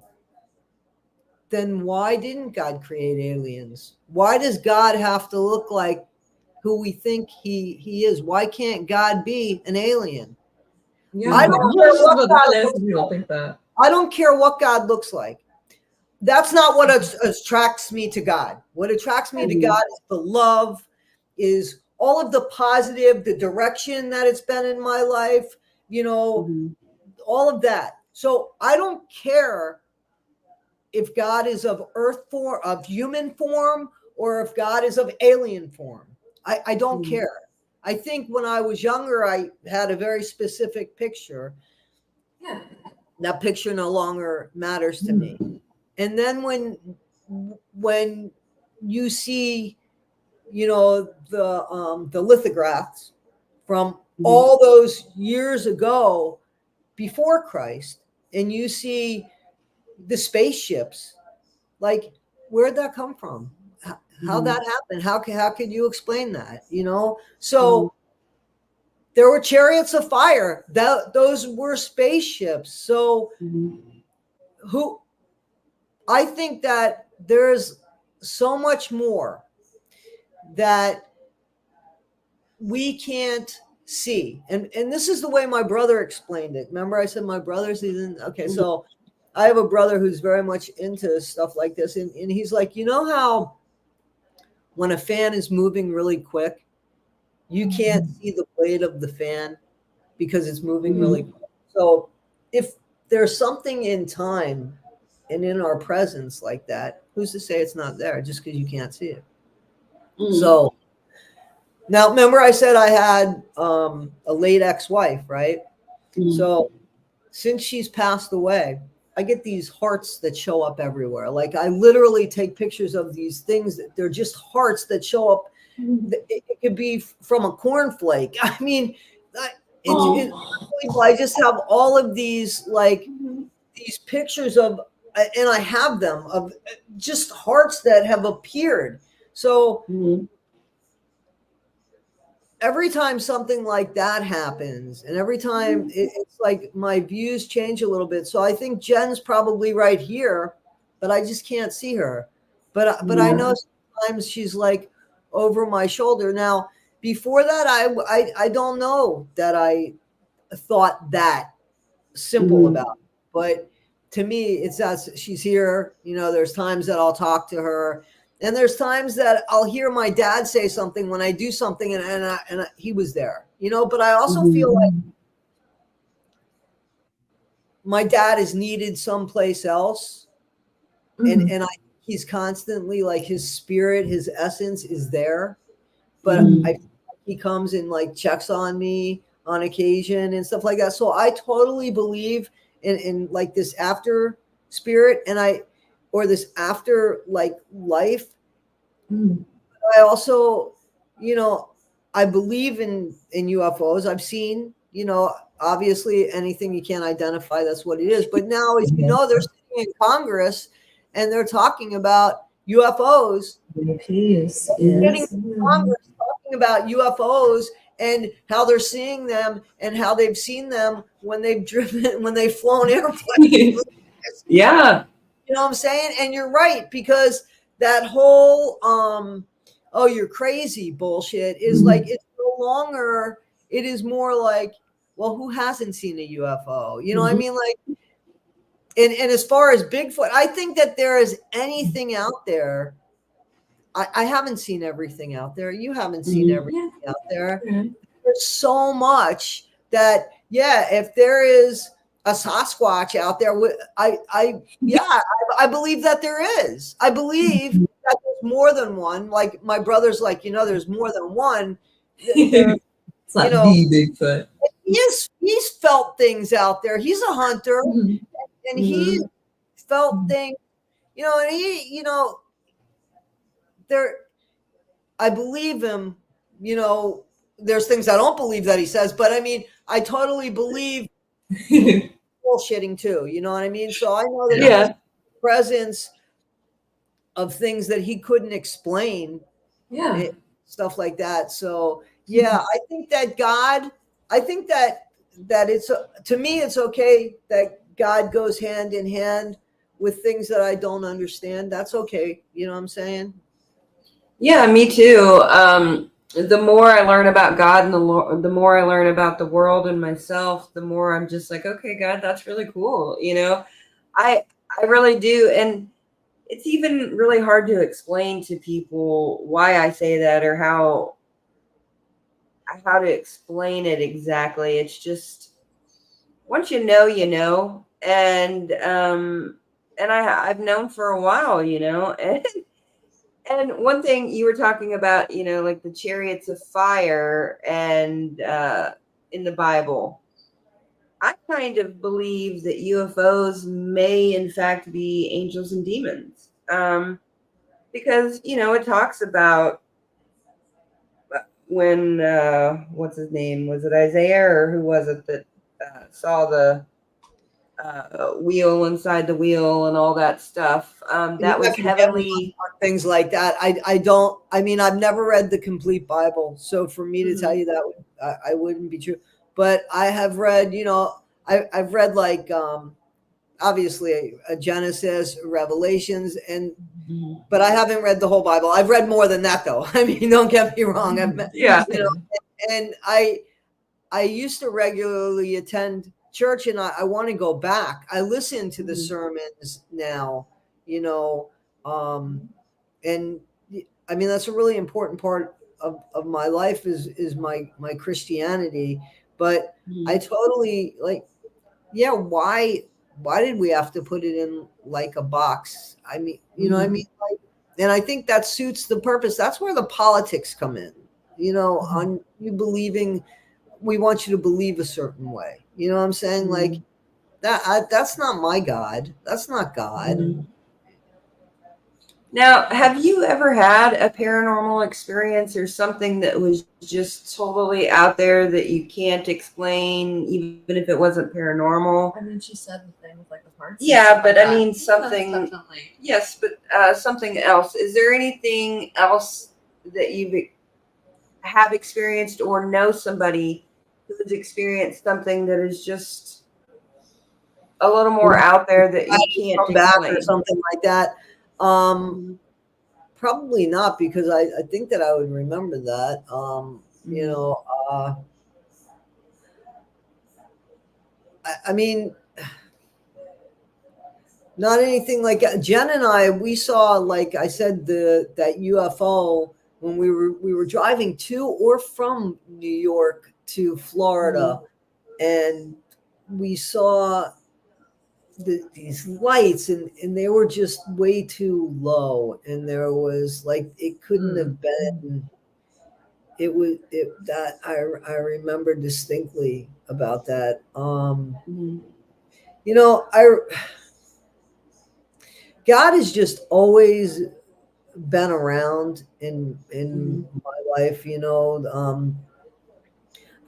then why didn't God create aliens? Why does God have to look like who we think he is? Why can't God be an alien? Yeah, I don't care what God looks like. That's not what attracts me to God. What attracts me to God is the love, is all of the positive, the direction that it's been in my life, all of that. So I don't care if God is of earth form, of human form, or if God is of alien form. I don't care. I think when I was younger, I had a very specific picture. Yeah. That picture no longer matters to me. And then when you see, the lithographs from all those years ago before Christ, and you see the spaceships, like, where'd that come from? How that happened? How could you explain that? So there were chariots of fire. Those were spaceships. So I think that there's so much more that we can't see. And this is the way my brother explained it. Remember I said my brother's okay. So I have a brother who's very much into stuff like this. And he's like, how when a fan is moving really quick, you can't see the blade of the fan because it's moving really quick. So if there's something in time and in our presence like that, who's to say it's not there just because you can't see it? So now, remember I said I had a late ex-wife, right? So since she's passed away, I get these hearts that show up everywhere. Like I literally take pictures of these things that they're just hearts that show up. It could be from a cornflake. I mean, I just have all of these these pictures of, and I have them of just hearts that have appeared. So every time something like that happens, and every time it's like my views change a little bit. So I think Jen's probably right here, but I just can't see her. But I know sometimes she's like over my shoulder. Now, before that, I don't know that I thought that simple about it. But to me, it's that she's here. There's times that I'll talk to her. And there's times that I'll hear my dad say something when I do something and he was there, but I also feel like my dad is needed someplace else. And he's constantly like his spirit, his essence is there. But he comes and checks on me on occasion and stuff like that. So I totally believe in like this after spirit or this after life. I also, I believe in UFOs. I've seen, obviously anything you can't identify, that's what it is. But now, as they're sitting in Congress and they're talking about UFOs. Yes. Congress talking about UFOs and how they're seeing them and how they've seen them when they've flown airplanes. Yeah. You know what I'm saying? And you're right, because that whole you're crazy bullshit is it's no longer, it is more like, well, who hasn't seen a UFO? You know what I mean? And as far as Bigfoot, I think that there is anything out there. I haven't seen everything out there. You haven't seen everything out there. Mhm. There's so much that, if there is a Sasquatch out there, I believe that there is. I believe that there's more than one. Like my brother's like, there's more than one. It's not the Bigfoot. He's felt things out there. He's a hunter, and he felt things, and he, there, I believe him, there's things I don't believe that he says, but I mean, I totally believe bullshitting too. You know what I mean? So I know that there's presence of things that he couldn't explain. Yeah. Stuff like that. So I think that that it's, to me, it's okay that God goes hand in hand with things that I don't understand. That's okay. You know what I'm saying? Yeah, me too. The more I learn about God and the more I learn about the world and myself, the more I'm just like, okay, God, that's really cool. I really do. And it's even really hard to explain to people why I say that or how to explain it exactly. It's just, once you know, and I've known for a while, and one thing you were talking about, like the chariots of fire and in the Bible, I kind of believe that UFOs may in fact be angels and demons, because it talks about when what's his name, was it Isaiah or who was it that saw the wheel inside the wheel and all that stuff, that was heavenly things like that. I've never read the complete Bible, so for me to tell you that I wouldn't be true, but I have read, I've read like obviously a Genesis, Revelations, and but I haven't read the whole Bible. I've read more than that though. I mean, don't get me wrong. And I used to regularly attend church, and I want to go back. I listen to the sermons now, and I mean, that's a really important part of my life is my Christianity. But I totally why did we have to put it in like a box? I mean, you know what I mean? Like, and I think that suits the purpose. That's where the politics come in, on you believing, we want you to believe a certain way. You know what I'm saying? Like that's not my God. That's not God. Now, have you ever had a paranormal experience or something that was just totally out there that you can't explain, even if it wasn't paranormal? I mean, she said the thing with like the parts. Yeah, but I mean something. Yes, definitely. Yes, but something else. Is there anything else that you have experienced or know somebody who's experienced something that is just a little more out there that you can't explain? Or something like that? Probably not, because I think that I would remember that. I mean, not anything like Jen and I. We saw, like I said, that UFO when we were driving to or from New York to Florida, and we saw these lights, and they were just way too low, and there was like, it couldn't have been. That I remember distinctly about that. God has just always been around in my life.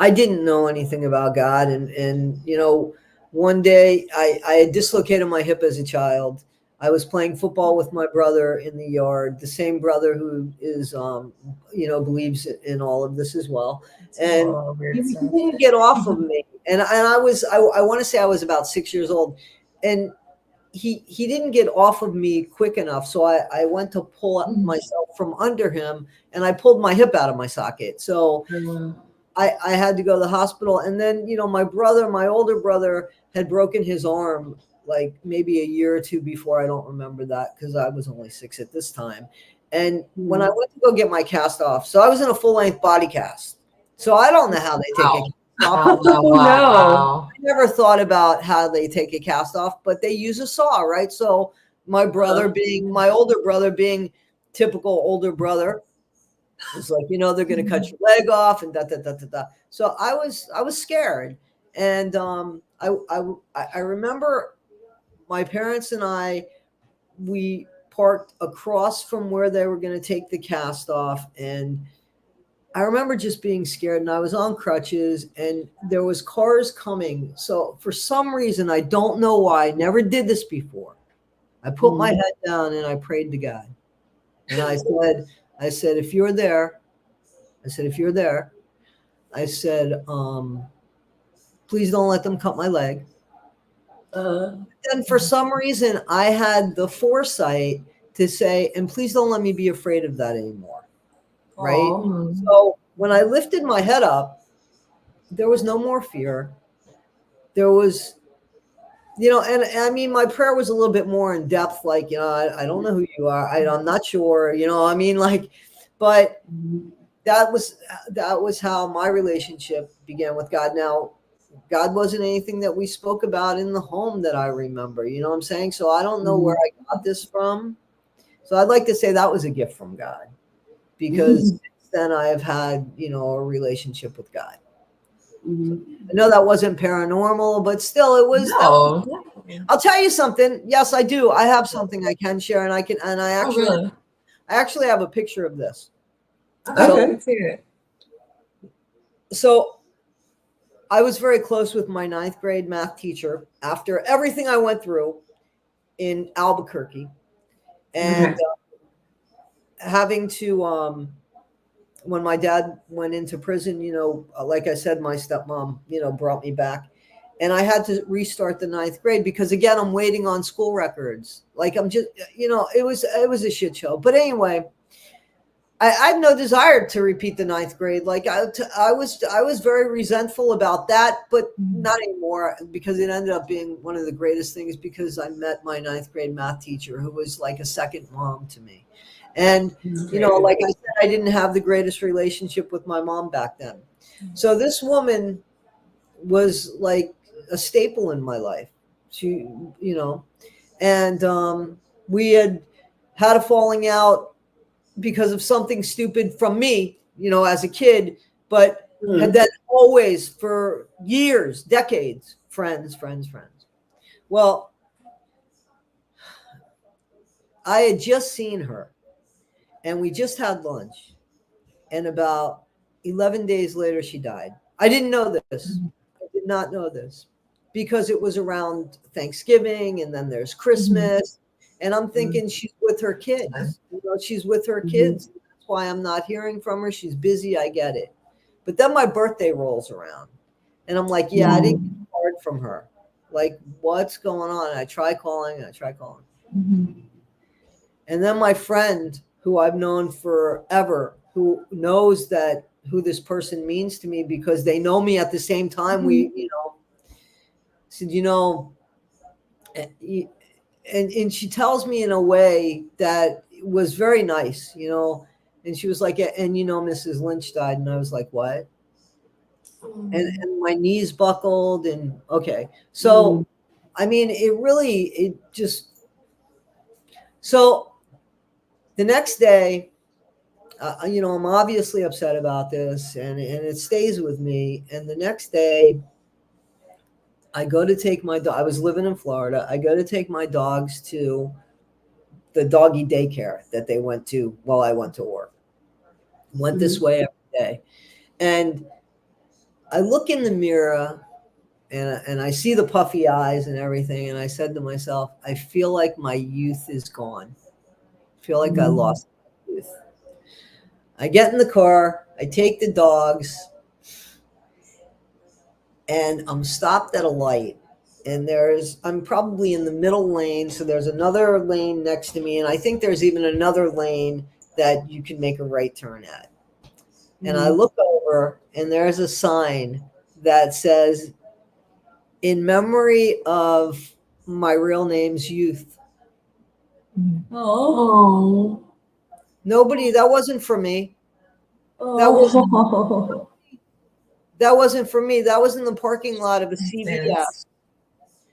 I didn't know anything about God, and one day I had dislocated my hip as a child. I was playing football with my brother in the yard, the same brother who is, believes in all of this as well. And he didn't get off of me. And I want to say I was about 6 years old, and he didn't get off of me quick enough. So I went to pull myself from under him, and I pulled my hip out of my socket. So I had to go to the hospital. And then, my older brother had broken his arm like maybe a year or two before. I don't remember that because I was only 6 at this time. And when I went to go get my cast off, so I was in a full-length body cast. So I don't know how they take a cast off. Wow. I never thought about how they take a cast off, but they use a saw, right? So my older brother being typical older brother, it's like, they're going to cut your leg off and da, da, da, da, da. So I was scared. And I remember my parents and we parked across from where they were going to take the cast off. And I remember just being scared, and I was on crutches and there was cars coming. So for some reason, I don't know why, I never did this before. I put my head down and I prayed to God. And I said, if you're there, please don't let them cut my leg. And for some reason, I had the foresight to say, and please don't let me be afraid of that anymore. Right. Oh. So when I lifted my head up, there was no more fear. There was, and I mean, my prayer was a little bit more in depth. Like, I don't know who you are. I'm not sure, but that was how my relationship began with God. Now, God wasn't anything that we spoke about in the home that I remember, you know what I'm saying? So I don't know where I got this from. So I'd like to say that was a gift from God, because since then I have had, a relationship with God. I know that wasn't paranormal, but still it was. No. I'll tell you something. Yes, I do. I have something I can share, and I actually have a picture of this. Okay. So I was very close with my 9th grade math teacher after everything I went through in Albuquerque, and having to, when my dad went into prison, like I said, my stepmom, brought me back, and I had to restart the 9th grade because, again, I'm waiting on school records. Like, I'm just, it was a shit show. But anyway, I had no desire to repeat the 9th grade. Like I was very resentful about that, but not anymore, because it ended up being one of the greatest things, because I met my 9th grade math teacher, who was like a second mom to me. And, like I said, I didn't have the greatest relationship with my mom back then. So this woman was like a staple in my life. She, and we had a falling out because of something stupid from me, as a kid, but had then always, for years, decades, friends. Well, I had just seen her, and we just had lunch, and about 11 days later, she died. I didn't know this. I did not know this, because it was around Thanksgiving, and then there's Christmas. And I'm thinking she's with her kids. She's with her kids. That's why I'm not hearing from her. She's busy. I get it. But then my birthday rolls around, and I'm like, I didn't get a card from her. Like, what's going on? And I try calling. And then my friend, who I've known forever, who knows who this person means to me, because they know me at the same time. We, said, and she tells me in a way that was very nice, and she was like, and Mrs. Lynch died. And I was like, what? And my knees buckled, and okay. So, I mean, so the next day, I'm obviously upset about this, and it stays with me. And the next day, I go to take my dog. I was living in Florida. I go to take my dogs to the doggy daycare that they went to while I went to work. Went this way every day. And I look in the mirror, and I see the puffy eyes and everything. And I said to myself, I feel like my youth is gone. I feel like I lost my youth. I get in the car. I take the dogs. And I'm stopped at a light, and I'm probably in the middle lane. So there's another lane next to me. And I think there's even another lane that you can make a right turn at. And I look over, and there's a sign that says, in memory of my real name's Youth. Oh. Nobody. That wasn't for me. Oh. That wasn't for me. That was in the parking lot of a CVS.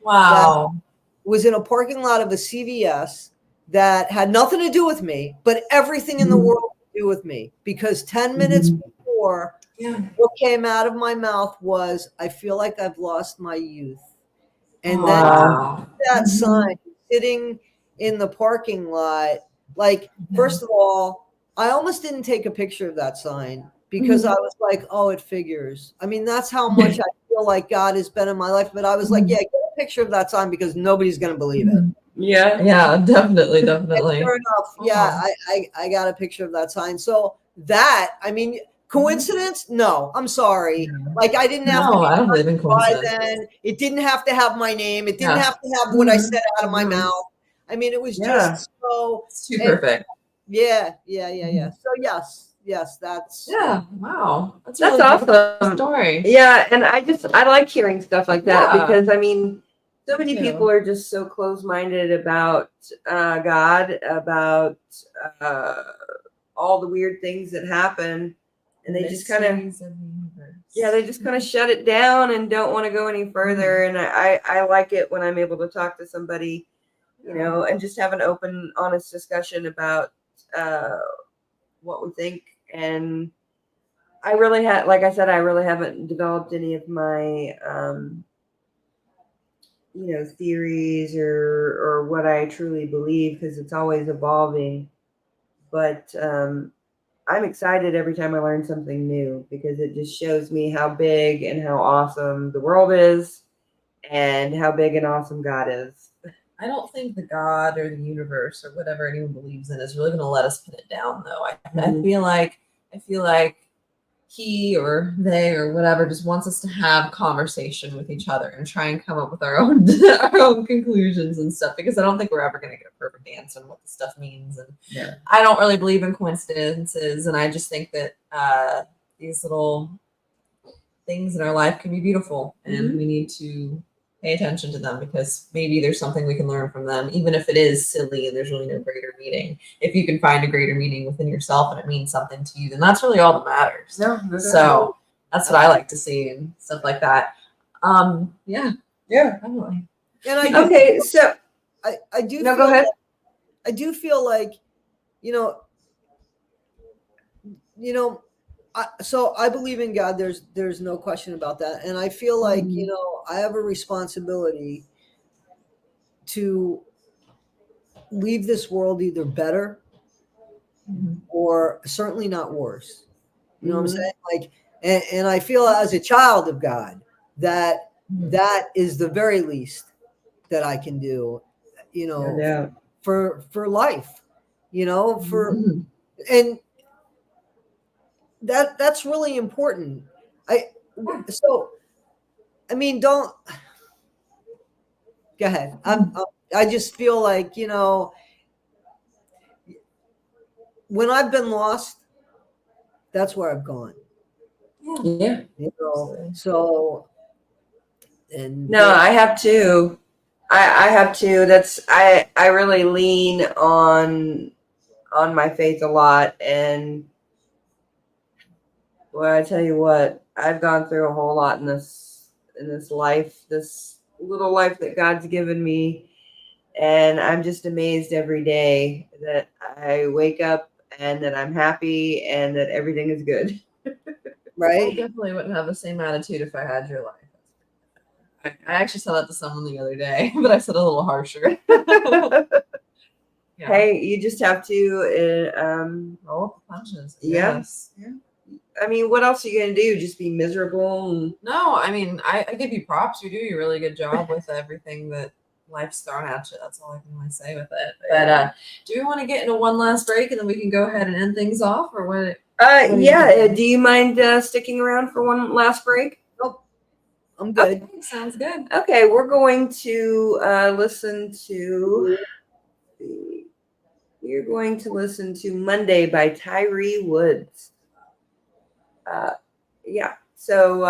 Wow. Was in a parking lot of a CVS that had nothing to do with me, but everything in the world to do with me. Because 10 minutes before, what came out of my mouth was, I feel like I've lost my youth. And then that sign sitting in the parking lot, like, first of all, I almost didn't take a picture of that sign because I was like, oh, it figures. I mean, that's how much I feel like God has been in my life. But I was like, yeah, get a picture of that sign because nobody's going to believe it. Yeah, definitely. And sure enough, I got a picture of that sign. So that, I mean, coincidence? No, I'm sorry. Like, I didn't have to. I don't believe in coincidence. Then it didn't have to have my name. It didn't have to have what I said out of my mouth. I mean, it was just so. It's too perfect. Yeah. So yes, that's. Yeah. Wow. That's really awesome. Story. Yeah, and I like hearing stuff like that because I mean, so many people are just so close-minded about God, about all the weird things that happen, and they just kind of they just kind of shut it down and don't want to go any further. And I like it when I'm able to talk to somebody, you know, and just have an open, honest discussion about what we think. And I really like I said, I really haven't developed any of my you know, theories or what I truly believe because it's always evolving. But I'm excited every time I learn something new because it just shows me how big and how awesome the world is and how big and awesome God is. I don't think the God or the universe or whatever anyone believes in is really going to let us put it down, though. I feel like he or they or whatever just wants us to have conversation with each other and try and come up with our own conclusions and stuff, because I don't think we're ever going to get a perfect answer on what this stuff means. And I don't really believe in coincidences, and I just think that these little things in our life can be beautiful, and we need to pay attention to them because maybe there's something we can learn from them, even if it is silly and there's really no greater meaning. If you can find a greater meaning within yourself and it means something to you, then that's really all that matters. So that's what I like to see and stuff like that. Yeah, definitely. And I Okay, so I do. No, go ahead. I do feel like, you know. So I believe in God. There's no question about that. And I feel like, you know, I have a responsibility to leave this world either better or certainly not worse. You know what I'm saying? Like, and I feel as a child of God that is the very least that I can do, you know, for life, you know, and that's really important. I mean, don't go ahead. I just feel like, you know, when I've been lost, that's where I've gone. Yeah. You know, so and no, I have to. I have to. That's I really lean on my faith a lot. And well, I tell you what, I've gone through a whole lot in this life, this little life that God's given me. And I'm just amazed every day that I wake up and that I'm happy and that everything is good. Right? I definitely wouldn't have the same attitude if I had your life. I actually said that to someone the other day, but I said a little harsher. Hey, you just have to roll up the punches. Yes. Yeah. I mean, what else are you going to do? Just be miserable? No, I mean, I give you props. You do a really good job with everything that life's thrown at you. That's all I can really say with it. But do we want to get into one last break and then we can go ahead and end things off, or what? Do you mind sticking around for one last break? Nope. I'm good. Okay, sounds good. Okay, we're going to listen to. We're going to listen to Monday by Tyree Woods. So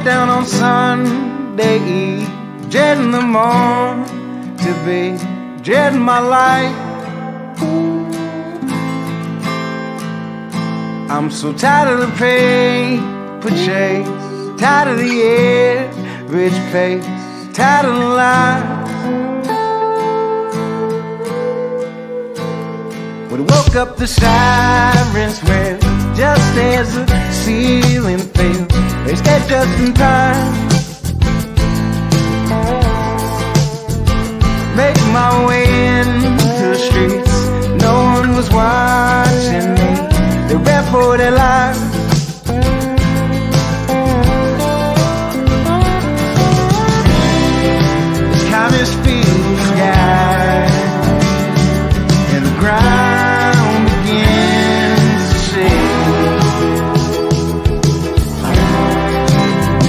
down on Sunday Eve, dreading the morn to be, dreading my life. I'm so tired of the paper chase, tired of the average pace, tired of the lies. When I woke up, the sirens went just as the ceiling fell. They stayed just in time. Make my way into the streets. No one was watching me. They ran for their lives. This time is filled sky, and the ground begins to shake.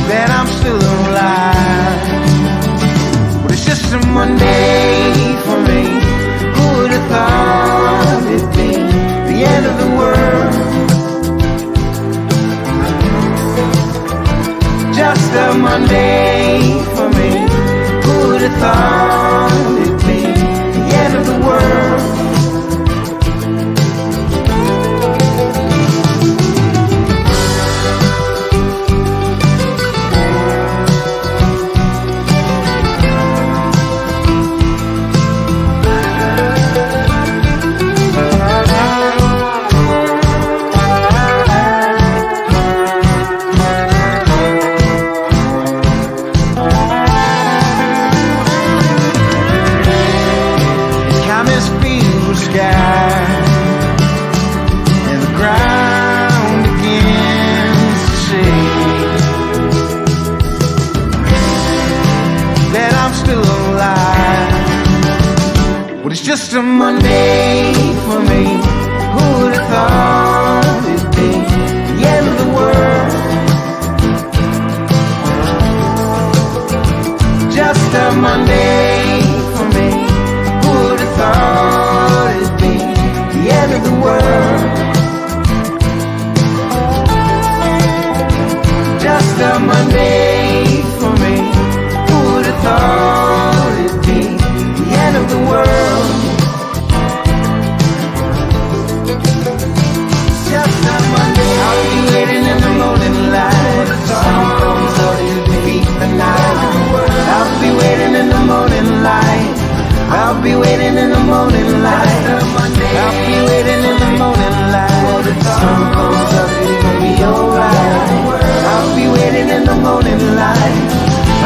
That I'm still alive, but it's just a Monday for me. Who would have thought it'd be the end of the world? Just a Monday for me. Who would have thought it'd be the end of the world? Just a Monday for me. Who would have thought it'd be the end of the world? Just a Monday for me. Who would have thought it'd be the end of the world? Just a Monday for me. Who would have thought it'd be the end of the world? I'll be waiting in the morning light. The sun comes up to defeat the night. I'll be waiting in the morning light. I'll be waiting in the morning light. I'll be waiting in the morning light. The sun comes up, it's gonna be alright. I'll be waiting in the morning light.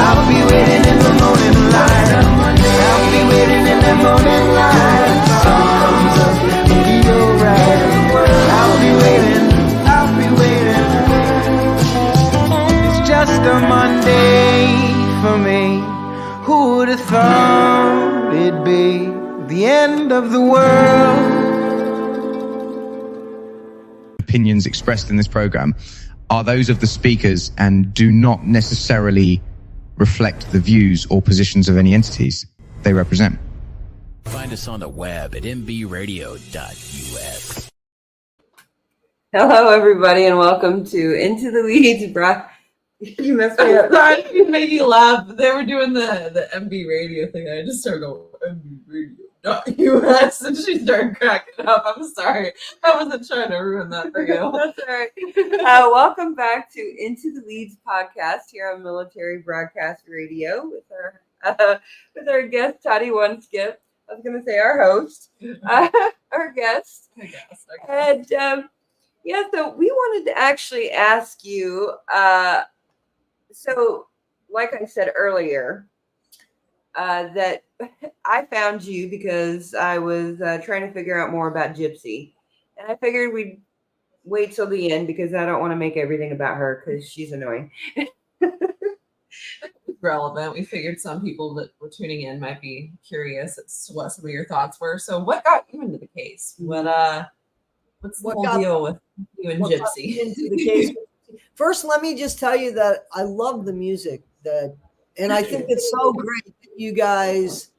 I'll be waiting in the morning light. I'll be waiting in the morning light. The sun comes up, it's gonna be alright. I'll be waiting. It's just a Monday for me. Who would have thought it'd be the end of the world? Opinions expressed in this program are those of the speakers and do not necessarily reflect the views or positions of any entities they represent. Find us on the web at mbradio.us. Hello, everybody, and welcome to Into the Weeds. You messed me up. Sorry, it made you laugh. They were doing the MB radio thing. I just started going, MBRadio.us, and she started cracking up. I'm sorry. I wasn't trying to ruin that for you. That's all right. Welcome back to Into the Weeds podcast here on Military Broadcast Radio with our guest, Toddie One Skip. I was going to say our host, our guest. And yeah, so we wanted to actually ask you, so like I said earlier, that I found you because I was trying to figure out more about Gypsy. And I figured we'd wait till the end because I don't want to make everything about her because she's annoying. Relevant. We figured some people that were tuning in might be curious as to what some of your thoughts were. So what got you into the case? What's the whole deal with you and Gypsy? Into the case? First, let me just tell you that I love the music and I think it's so great that you guys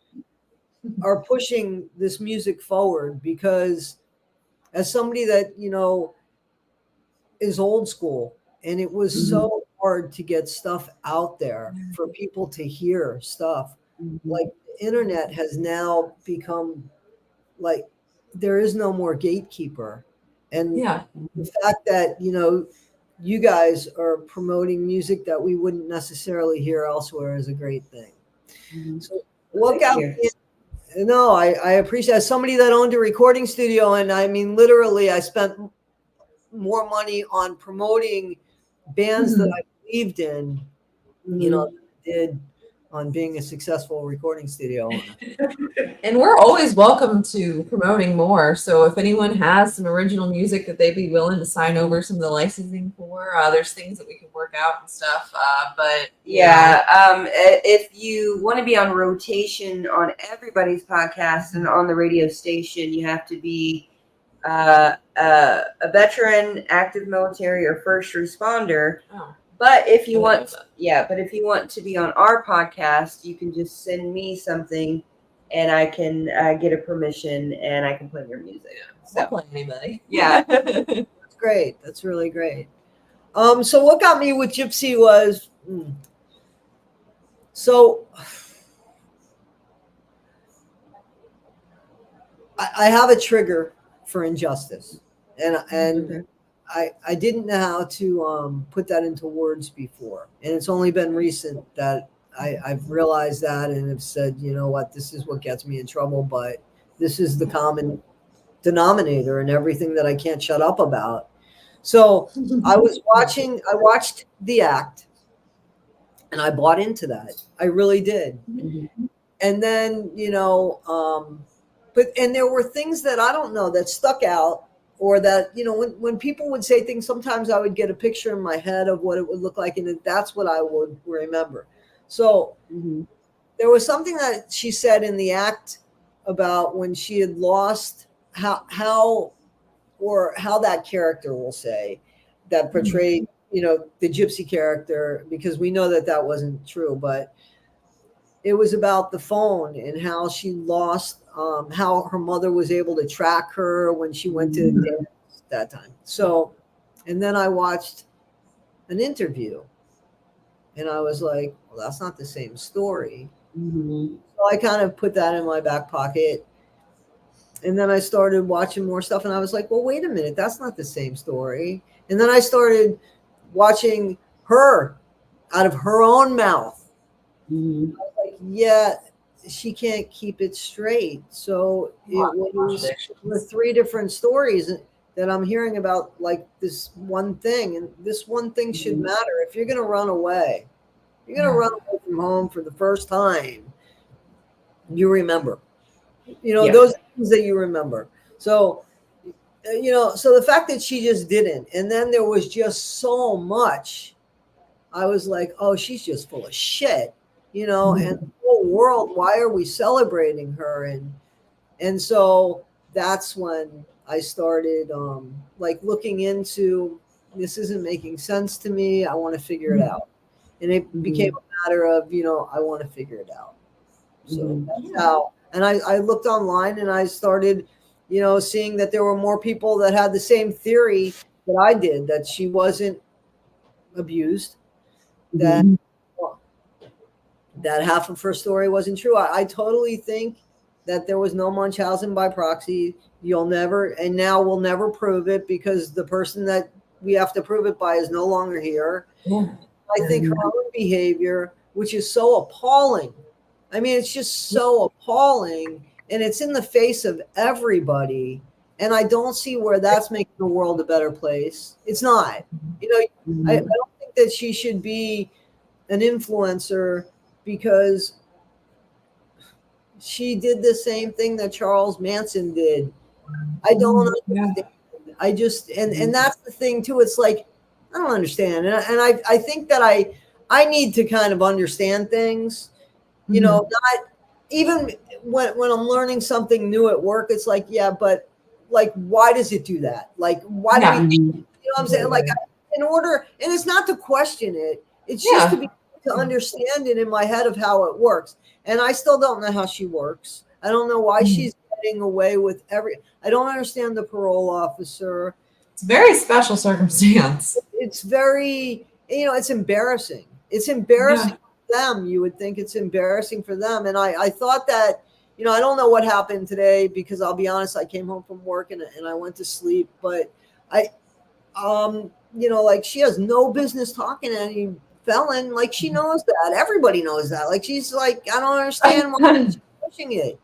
are pushing this music forward, because as somebody that, is old school, and it was so hard to get stuff out there for people to hear stuff. Like the internet has now become like there is no more gatekeeper. And the fact that, you know, you guys are promoting music that we wouldn't necessarily hear elsewhere is a great thing. So look out. No, I appreciate as somebody that owned a recording studio. And I mean, literally, I spent more money on promoting bands that I believed in, you know, than I did on being a successful recording studio owner. And we're always welcome to promoting more. So if anyone has some original music that they'd be willing to sign over some of the licensing for, there's things that we can work out and stuff. But if you want to be on rotation on everybody's podcast and on the radio station, you have to be a veteran, active military, or first responder. But if you want, but if you want to be on our podcast, you can just send me something, and I can get a permission, and I can play your music. So, I'll play anybody. Yeah, that's great. That's really great. So what got me with Gypsy was, so I have a trigger for injustice, and I didn't know how to put that into words before, and it's only been recent that I've realized that and have said, you know what, this is what gets me in trouble, but this is the common denominator in everything that I can't shut up about. So I watched The Act, and I bought into that. I really did. And then, you know, and there were things that I don't know that stuck out, or that, you know, when people would say things, sometimes I would get a picture in my head of what it would look like, and that's what I would remember. So there was something that she said in The Act about when she had lost how that character, will say, that portrayed, you know, the Gypsy character, because we know that wasn't true, but it was about the phone and how she lost, how her mother was able to track her when she went to dance that time. So, and then I watched an interview, and I was like, well, that's not the same story. So I kind of put that in my back pocket. And then I started watching more stuff, and I was like, well, wait a minute, that's not the same story. And then I started watching her out of her own mouth. I was like, yeah, she can't keep it straight. So it was 3 different stories that I'm hearing about, like this one thing. And this one thing should matter. If you're going to run away, from home for the first time, you remember. You know, those things that you remember. So, you know, so the fact that she just didn't, and then there was just so much, I was like, oh, she's just full of shit, you know, and the whole world, why are we celebrating her? And so that's when I started like looking into, this isn't making sense to me. I want to figure it out. And it became a matter of, you know, I want to figure it out. So that's how. And I looked online, and I started, you know, seeing that there were more people that had the same theory that I did, that she wasn't abused, that half of her story wasn't true. I totally think that there was no Munchausen by proxy. You'll never, and now we'll never prove it, because the person that we have to prove it by is no longer here. I think her own behavior, which is so appalling. I mean, it's just so appalling, and it's in the face of everybody. And I don't see where that's making the world a better place. It's not. You know, I don't think that she should be an influencer, because she did the same thing that Charles Manson did. I don't understand. I just, and that's the thing too. It's like, I don't understand. And I think that I need to kind of understand things. You know, not even when I'm learning something new at work, it's like, yeah, but like, why does it do that? Like, why do we, you know what I'm saying? Like, in order, and it's not to question it, it's just to understand it in my head of how it works. And I still don't know how she works. I don't know why she's getting away with I don't understand the parole officer. It's a very special circumstance. It's very, you know, it's embarrassing. It's embarrassing for them. You would think it's embarrassing for them. And I thought that, you know, I don't know what happened today because I'll be honest, I came home from work and I went to sleep, but you know, like she has no business talking to any felon. Like she knows that. Everybody knows that. Like she's like, I don't understand why she's pushing it.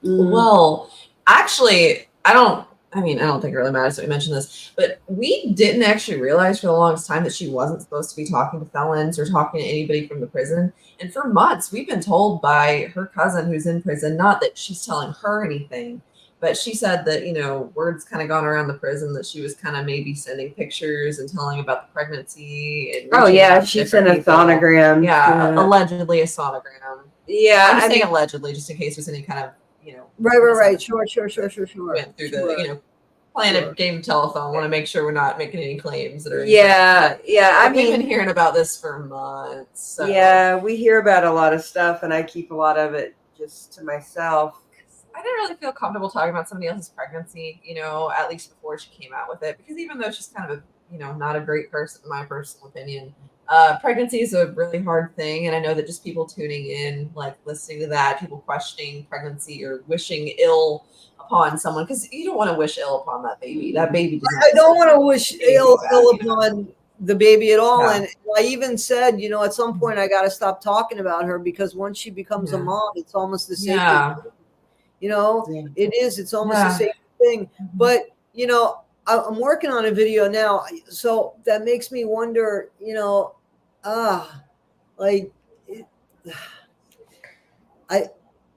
Well, actually, I don't think it really matters that we mentioned this, but we didn't actually realize for the longest time that she wasn't supposed to be talking to felons or talking to anybody from the prison. And for months, we've been told by her cousin who's in prison, not that she's telling her anything, but she said that, you know, word's kind of gone around the prison that she was kind of maybe sending pictures and telling about the pregnancy. And she sent a sonogram. Yeah, allegedly a sonogram. Yeah, I'm saying allegedly just in case there's any kind of, you know. Right. Sure. Went through the, you know, playing a game of telephone. Want to make sure we're not making any claims that are. Yeah. I mean, we've been hearing about this for months. So. Yeah, we hear about a lot of stuff, and I keep a lot of it just to myself. I didn't really feel comfortable talking about somebody else's pregnancy, you know, at least before she came out with it, because even though she's kind of a, you know, not a great person, in my personal opinion, pregnancy is a really hard thing. And I know that just people tuning in, like listening to that, people questioning pregnancy or wishing ill upon someone, because you don't want to wish ill upon that baby. That baby. I don't want to wish ill upon the baby at all. Yeah. And I even said, you know, at some point I got to stop talking about her because once she becomes a mom, it's almost the same thing. You know, it is. It's almost the same thing. But, you know, I'm working on a video now. So that makes me wonder, you know,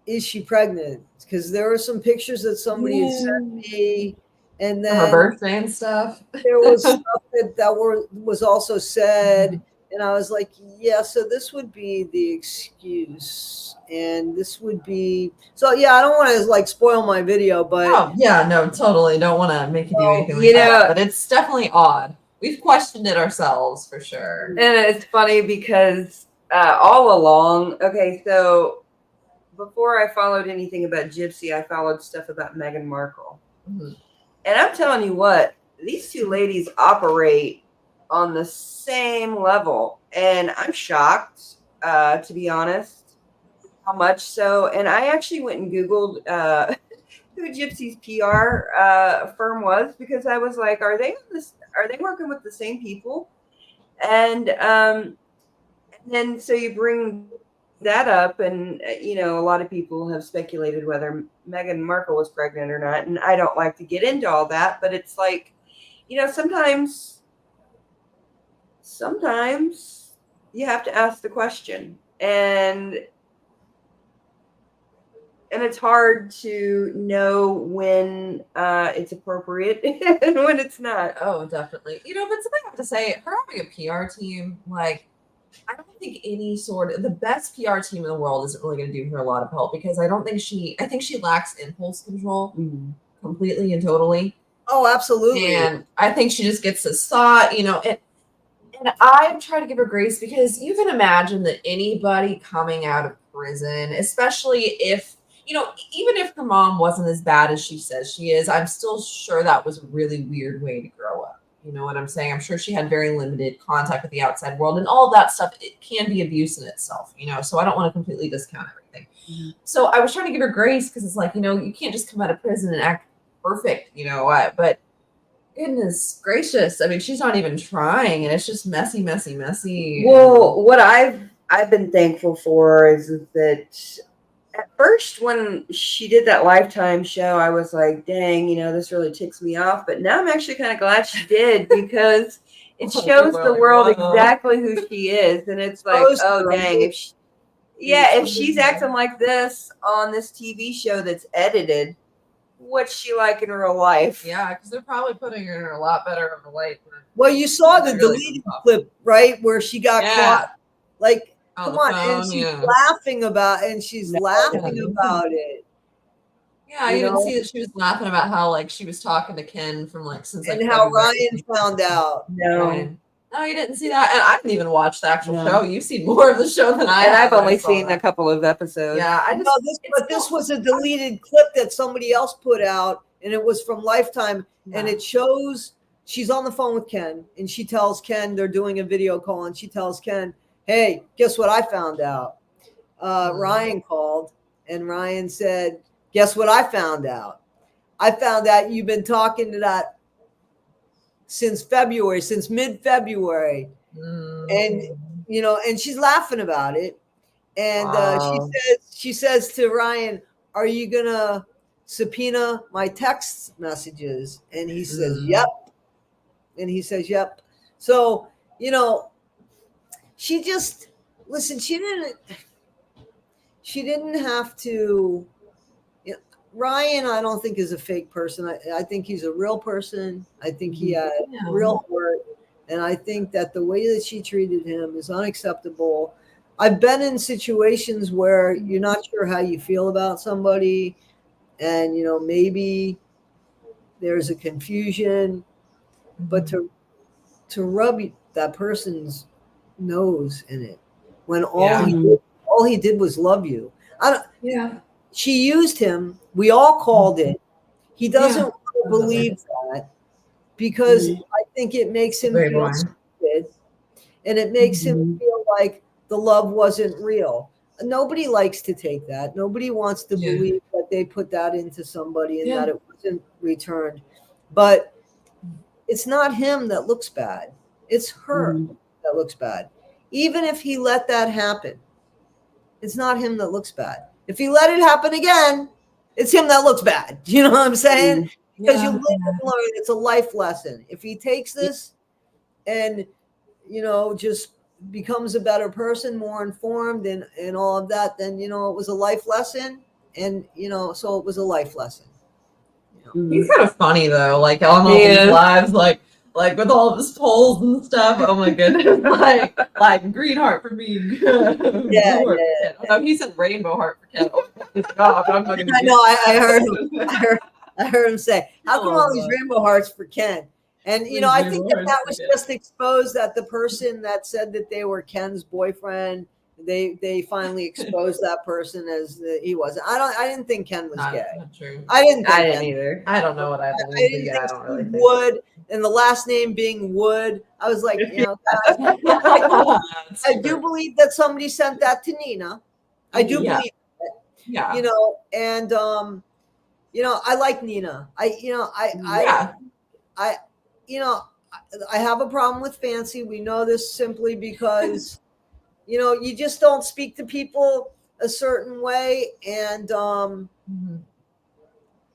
is she pregnant? Because there were some pictures that somebody had sent me. And then her birthday and stuff. There was stuff that was also said. And I was like, yeah, so this would be the excuse. And this would be, so yeah, I don't want to like spoil my video, but totally don't want to make you do anything like that, but it's definitely odd. We've questioned it ourselves for sure. And it's funny because all along, okay, so before I followed anything about Gypsy, I followed stuff about Meghan Markle. Mm-hmm. And I'm telling you what, these two ladies operate on the same level. And I'm shocked, to be honest, how much so. And I actually went and Googled who Gypsy's PR firm was, because I was like, are they working with the same people? And then so you bring that up, and you know, a lot of people have speculated whether Meghan Markle was pregnant or not. And I don't like to get into all that, but it's like, you know, sometimes you have to ask the question, and it's hard to know when it's appropriate and when it's not. Oh, definitely. You know, but something I have to say, her having a PR team, like, I don't think the best PR team in the world isn't really going to do her a lot of help, because I think she lacks impulse control completely and totally. Oh, absolutely. And I think she just gets this thought, you know, and I try to give her grace, because you can imagine that anybody coming out of prison, especially if, you know, even if her mom wasn't as bad as she says she is, I'm still sure that was a really weird way to grow up. You know what I'm saying? I'm sure she had very limited contact with the outside world, and all of that stuff, it can be abuse in itself, you know, so I don't want to completely discount everything. Mm-hmm. So I was trying to give her grace, because it's like, you know, you can't just come out of prison and act perfect, you know, but goodness gracious, I mean, she's not even trying, and it's just messy. Well, what I've been thankful for is that at first, when she did that Lifetime show, I was like, dang, you know, this really ticks me off. But now I'm actually kind of glad she did, because it shows the world exactly who she is. And it's like, oh, dang. If she's acting like this on this TV show that's edited, what's she like in real life? Yeah, because they're probably putting her in a lot better of a light. Well, you saw the deleted clip, right, where she got caught. Like, come on, phone, and she's laughing about it. Yeah, I even see that she was laughing about how, like, she was talking to Ken from, like, since, like, and how Ryan found out. No, you didn't see that, and I didn't even watch the actual show. You've seen more of the show than I have. And I've only seen a couple of episodes. Yeah, this was a deleted clip that somebody else put out, and it was from Lifetime, and it shows she's on the phone with Ken, and she tells Ken they're doing a video call, and she tells Ken, hey, guess what I found out? Ryan called, and Ryan said, guess what I found out? I found out you've been talking to that since mid-February. And, you know, and she's laughing about it. And she says to Ryan, are you going to subpoena my text messages? And he says, yep. And he says, yep. So, you know, she just, listen, she didn't have to. Ryan, I don't think is a fake person. I think he's a real person. I think he had real heart. And I think that the way that she treated him is unacceptable. I've been in situations where you're not sure how you feel about somebody. And, you know, maybe there's a confusion. But to rub that person's nose in it when all he did was love you. She used him. We all called it. He doesn't believe that because I think it makes him feel stupid, and it makes him feel like the love wasn't real. Nobody likes to take that. Nobody wants to believe that they put that into somebody and that it wasn't returned. But it's not him that looks bad. It's her that looks bad. Even if he let that happen, it's not him that looks bad. If he let it happen again, it's him that looks bad. You know what I'm saying? Because you live and learn. It's a life lesson. If he takes this and, you know, just becomes a better person, more informed and all of that, then, you know, it was a life lesson. And, you know, so it was a life lesson. You know? He's kind of funny, though. Like, on all these lives, like with all of his polls and stuff. Oh my goodness! like green heart for me. No, he said rainbow heart for Ken. I know. I heard him say, "How come all these rainbow hearts for Ken?" And you know, I think that was just exposed that the person that said that they were Ken's boyfriend, they finally exposed that person as he wasn't. I didn't think Ken was gay. Not true. I didn't either. I don't know what I believe. I don't really think Wood and the last name being Wood. I was like, you know, I do believe that somebody sent that to Nina. I do believe it. Yeah. You know, and you know, I like Nina. I have a problem with Fancy. We know this simply because you know, you just don't speak to people a certain way. And,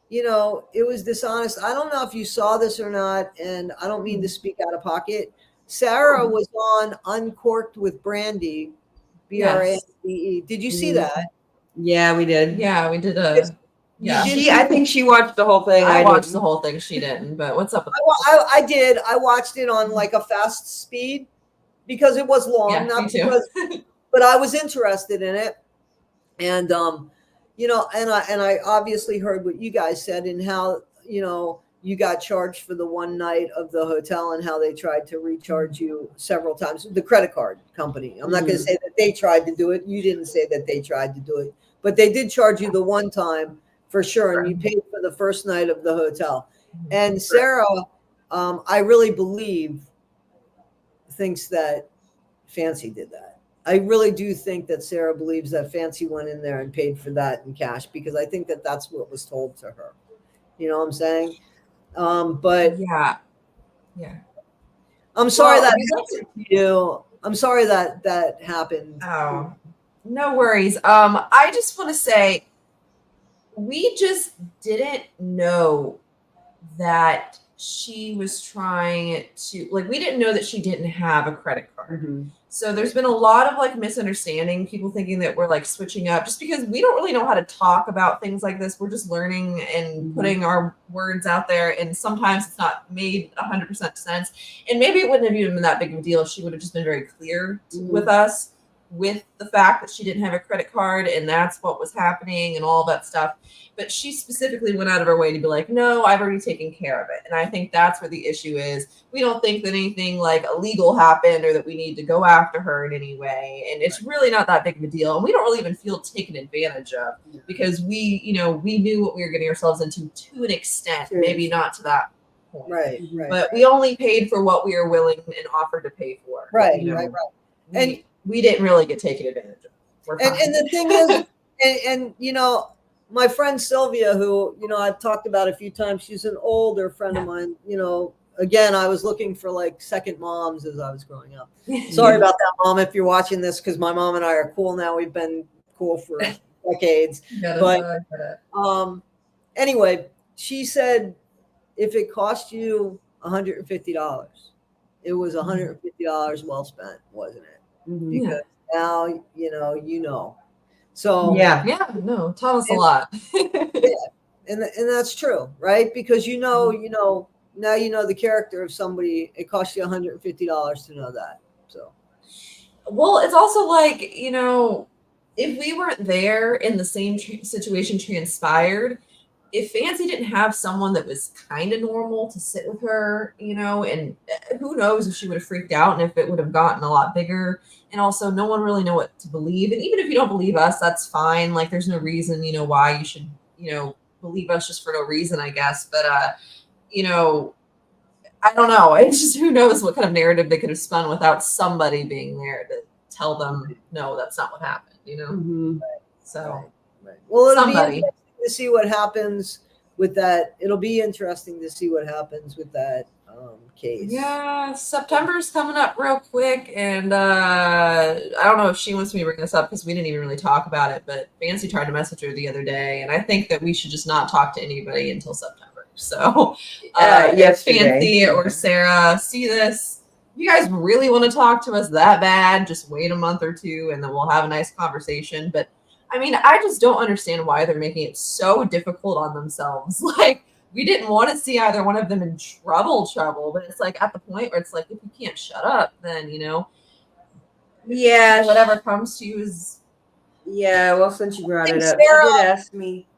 you know, it was dishonest. I don't know if you saw this or not, and I don't mean to speak out of pocket. Sarah was on Uncorked with Brandy, Brande. Did you see that? Yeah, we did. Yeah, we did I think she watched the whole thing. I watched the whole thing. She didn't, but what's up with I did. I watched it on like a fast speed. Because it was long, but I was interested in it, and you know, and I obviously heard what you guys said and how you know you got charged for the one night of the hotel and how they tried to recharge you several times. The credit card company. I'm not going to say that they tried to do it. You didn't say that they tried to do it, but they did charge you the one time for sure, and you paid for the first night of the hotel. And Sarah, I really believe, thinks that Fancy did that. I really do think that Sarah believes that Fancy went in there and paid for that in cash because I think that that's what was told to her. You know what I'm saying? But I'm sorry that happened to you. I'm sorry that happened. Oh, no worries. I just want to say we just didn't know that she was trying to, like, we didn't know that she didn't have a credit card. So there's been a lot of like misunderstanding, people thinking that we're like switching up just because we don't really know how to talk about things like this. We're just learning and putting our words out there. And sometimes it's not made 100% sense. And maybe it wouldn't have even been that big of a deal if she would have just been very clear with us with the fact that she didn't have a credit card and that's what was happening and all that stuff. But she specifically went out of her way to be like, no, I've already taken care of it. And I think that's where the issue is. We don't think that anything like illegal happened or that we need to go after her in any way. And it's really not that big of a deal. And we don't really even feel taken advantage of because we knew what we were getting ourselves into to an extent, maybe not to that point. Right. But we only paid for what we were willing and offered to pay for. Right. You know, Right. And we didn't really get taken advantage of. We're fine. And the thing is, and you know, my friend Sylvia, who, you know, I've talked about a few times, she's an older friend of mine. You know, again, I was looking for like second moms as I was growing up. Sorry about that, Mom, if you're watching this, because my mom and I are cool now. We've been cool for decades. But anyway, she said if it cost you $150, it was $150 well spent, wasn't it? Because now you know. So no, taught us a lot. and that's true, right? Because now you know the character of somebody. It costs you $150 to know that. So, well, it's also like, you know, if we weren't there and the same situation transpired, if Fancy didn't have someone that was kind of normal to sit with her, you know, and who knows if she would have freaked out and if it would have gotten a lot bigger. And also, no one really know what to believe. And even if you don't believe us, that's fine. Like, there's no reason, you know, why you should, you know, believe us just for no reason, I guess. But, you know, I don't know. It's just, who knows what kind of narrative they could have spun without somebody being there to tell them, no, that's not what happened, you know? So, well, it'll somebody. be interesting to see what happens with that. It'll be interesting to see what happens with that case. Yeah, September's coming up real quick, and I don't know if she wants me to bring this up because we didn't even really talk about it, but Fancy tried to message her the other day, and I think that we should just not talk to anybody until September. So if Fancy or Sarah see this, if you guys really want to talk to us that bad, just wait a month or two, and then we'll have a nice conversation. But I mean, I just don't understand why they're making it so difficult on themselves. Like, we didn't want to see either one of them in trouble, but it's like at the point where it's like, if you can't shut up, then, you know, whatever comes to you is. Yeah, well, since you brought it up, Sarah, she did ask me.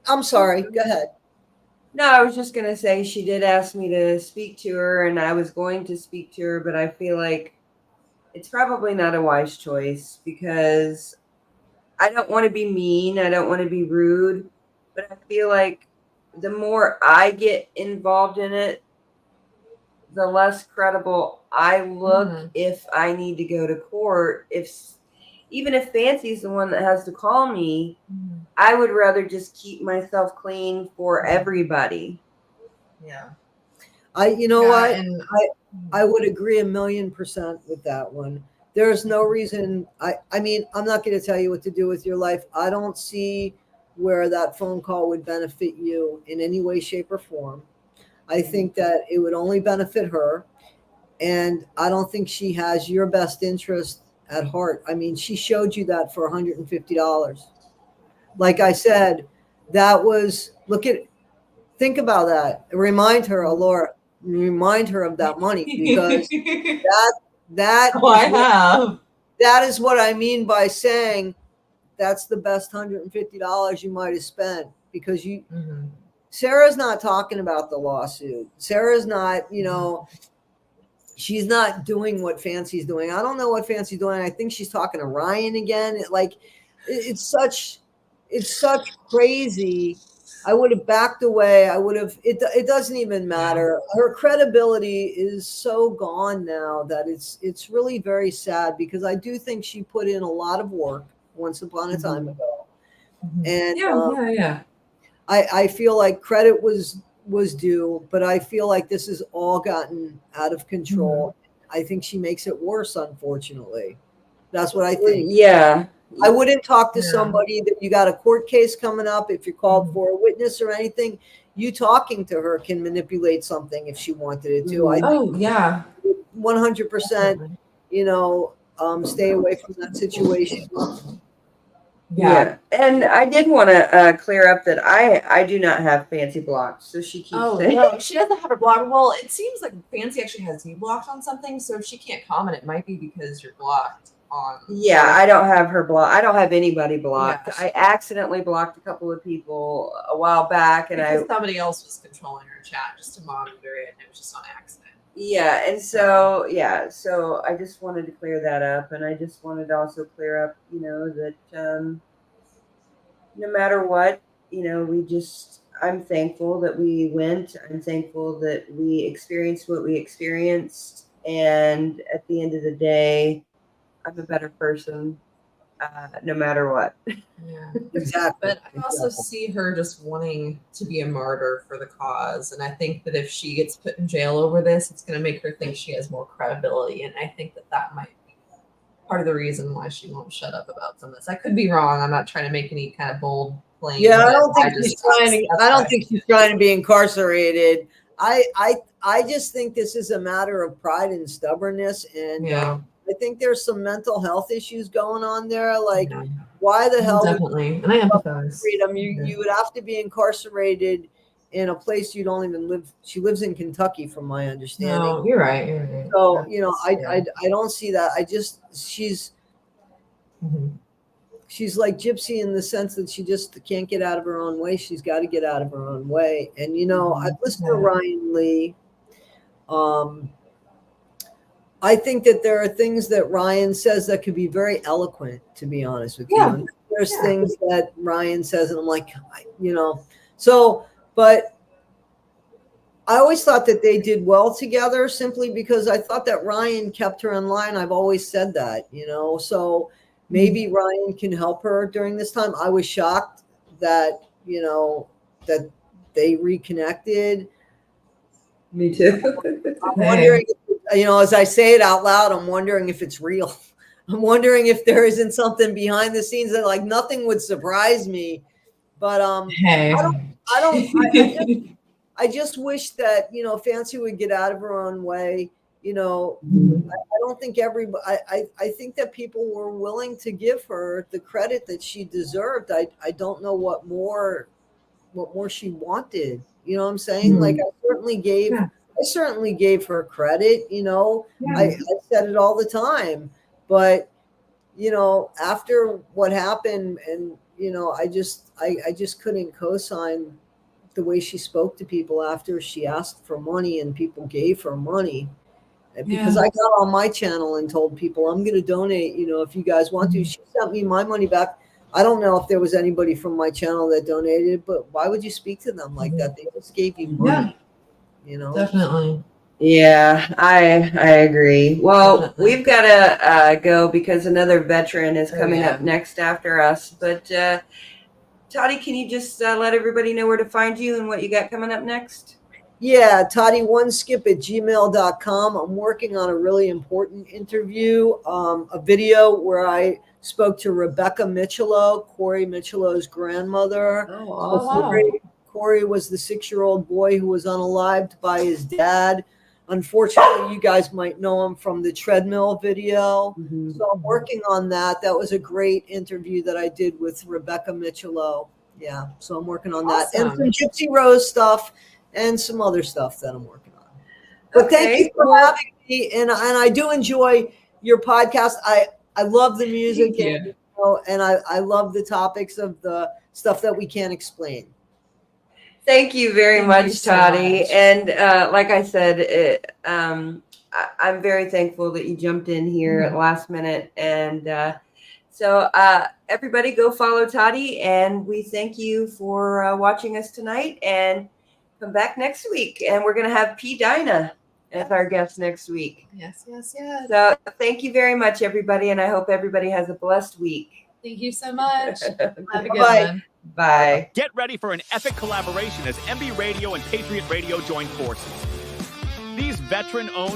I'm sorry, go ahead. No, I was just going to say she did ask me to speak to her, and I was going to speak to her, but I feel like it's probably not a wise choice because I don't want to be mean. I don't want to be rude, but I feel like the more I get involved in it, the less credible I look if I need to go to court. Even if Fancy's the one that has to call me, I would rather just keep myself clean for everybody. Yeah. I would agree 1,000,000% with that one. There's no reason. I mean, I'm not going to tell you what to do with your life. I don't see where that phone call would benefit you in any way, shape, or form. I think that it would only benefit her. And I don't think she has your best interest at heart. I mean, she showed you that for $150. Like I said, that was, think about that. Remind her, Laura, remind her of that money, because that is what I mean by saying that's the best $150 you might have spent, because Sarah's not talking about the lawsuit. Sarah's not, you know, she's not doing what Fancy's doing. I don't know what Fancy's doing. I think she's talking to Ryan again. It's such crazy. I would have backed away. It doesn't even matter. Her credibility is so gone now that it's really very sad, because I do think she put in a lot of work once upon a time ago. And I feel like credit was due, but I feel like this has all gotten out of control. I think she makes it worse, unfortunately. That's what I think. Yeah. I wouldn't talk to somebody that you got a court case coming up. If you're called for a witness or anything, you talking to her can manipulate something if she wanted it to. 100%, you know, stay away from that situation. Yeah. And I did want to clear up that I do not have Fancy blocked. So she keeps saying. No, she doesn't have her blocked. Well, it seems like Fancy actually has you blocked on something. So if she can't comment, it might be because you're blocked on. Yeah, I don't have her blocked. I don't have anybody blocked. I accidentally blocked a couple of people a while back, and somebody else was controlling her chat just to monitor it, and it was just on accident. Yeah, and so I just wanted to clear that up, and I just wanted to also clear up, you know, that no matter what, you know, I'm thankful that we went. I'm thankful that we experienced what we experienced. And at the end of the day, I'm a better person, no matter what. Yeah. Exactly. But I also see her just wanting to be a martyr for the cause. And I think that if she gets put in jail over this, it's going to make her think she has more credibility. And I think that that might be part of the reason why she won't shut up about some of this. I could be wrong. I'm not trying to make any kind of bold claim. Yeah, I don't think she's trying to be incarcerated. I just think this is a matter of pride and stubbornness, and I think there's some mental health issues going on there. Like, why the hell? Definitely, and I empathize. Freedom, you would have to be incarcerated in a place you don't even live. She lives in Kentucky, from my understanding. No, you're right. You're right. So I don't see that. I just she's like Gypsy in the sense that she just can't get out of her own way. She's got to get out of her own way. And I've listened to Ryan Lee. I think that there are things that Ryan says that could be very eloquent, to be honest with you. And there's things that Ryan says, and I'm like, but I always thought that they did well together, simply because I thought that Ryan kept her in line. I've always said that, so maybe Ryan can help her during this time. I was shocked that, that they reconnected. Me too. I'm wondering, as I say it out loud, I'm wondering if it's real. I'm wondering if there isn't something behind the scenes that, like, nothing would surprise me. But I just wish that, Fancy would get out of her own way. I don't think everybody, I think that people were willing to give her the credit that she deserved. I don't know what more she wanted. You know what I'm saying? Like, I certainly gave her credit, I said it all the time, but, after what happened, and, I just couldn't co-sign the way she spoke to people after she asked for money and people gave her money. Because I got on my channel and told people, I'm going to donate, if you guys want to. She sent me my money back. I don't know if there was anybody from my channel that donated, but why would you speak to them like that? They just gave you money, Definitely. Yeah, I agree. Well, we've got to go because another veteran is coming up next after us. But Toddie, can you just let everybody know where to find you and what you got coming up next? Yeah, Toddie1skip@gmail.com. I'm working on a really important interview, a video where I spoke to Rebecca Michelow, Corey Michelow's grandmother. Corey was the 6-year-old boy who was unalived by his dad. Unfortunately, you guys might know him from the treadmill video. So I'm working on that. That was a great interview that I did with Rebecca Michelow. Yeah, so I'm working on that. And some Gypsy Rose stuff and some other stuff that I'm working on. But thank you for having me. And I do enjoy your podcast. I love the music and I love the topics of the stuff that we can't explain. Thank you very much, Toddie. And like I said, I'm very thankful that you jumped in here at last minute. And so everybody go follow Toddie. And we thank you for watching us tonight. And come back next week. And we're going to have P. Dinah as our guest next week. Yes. So thank you very much, everybody. And I hope everybody has a blessed week. Thank you so much. Have a good one. Bye. Get ready for an epic collaboration as MB Radio and Patriot Radio join forces. These veteran-owned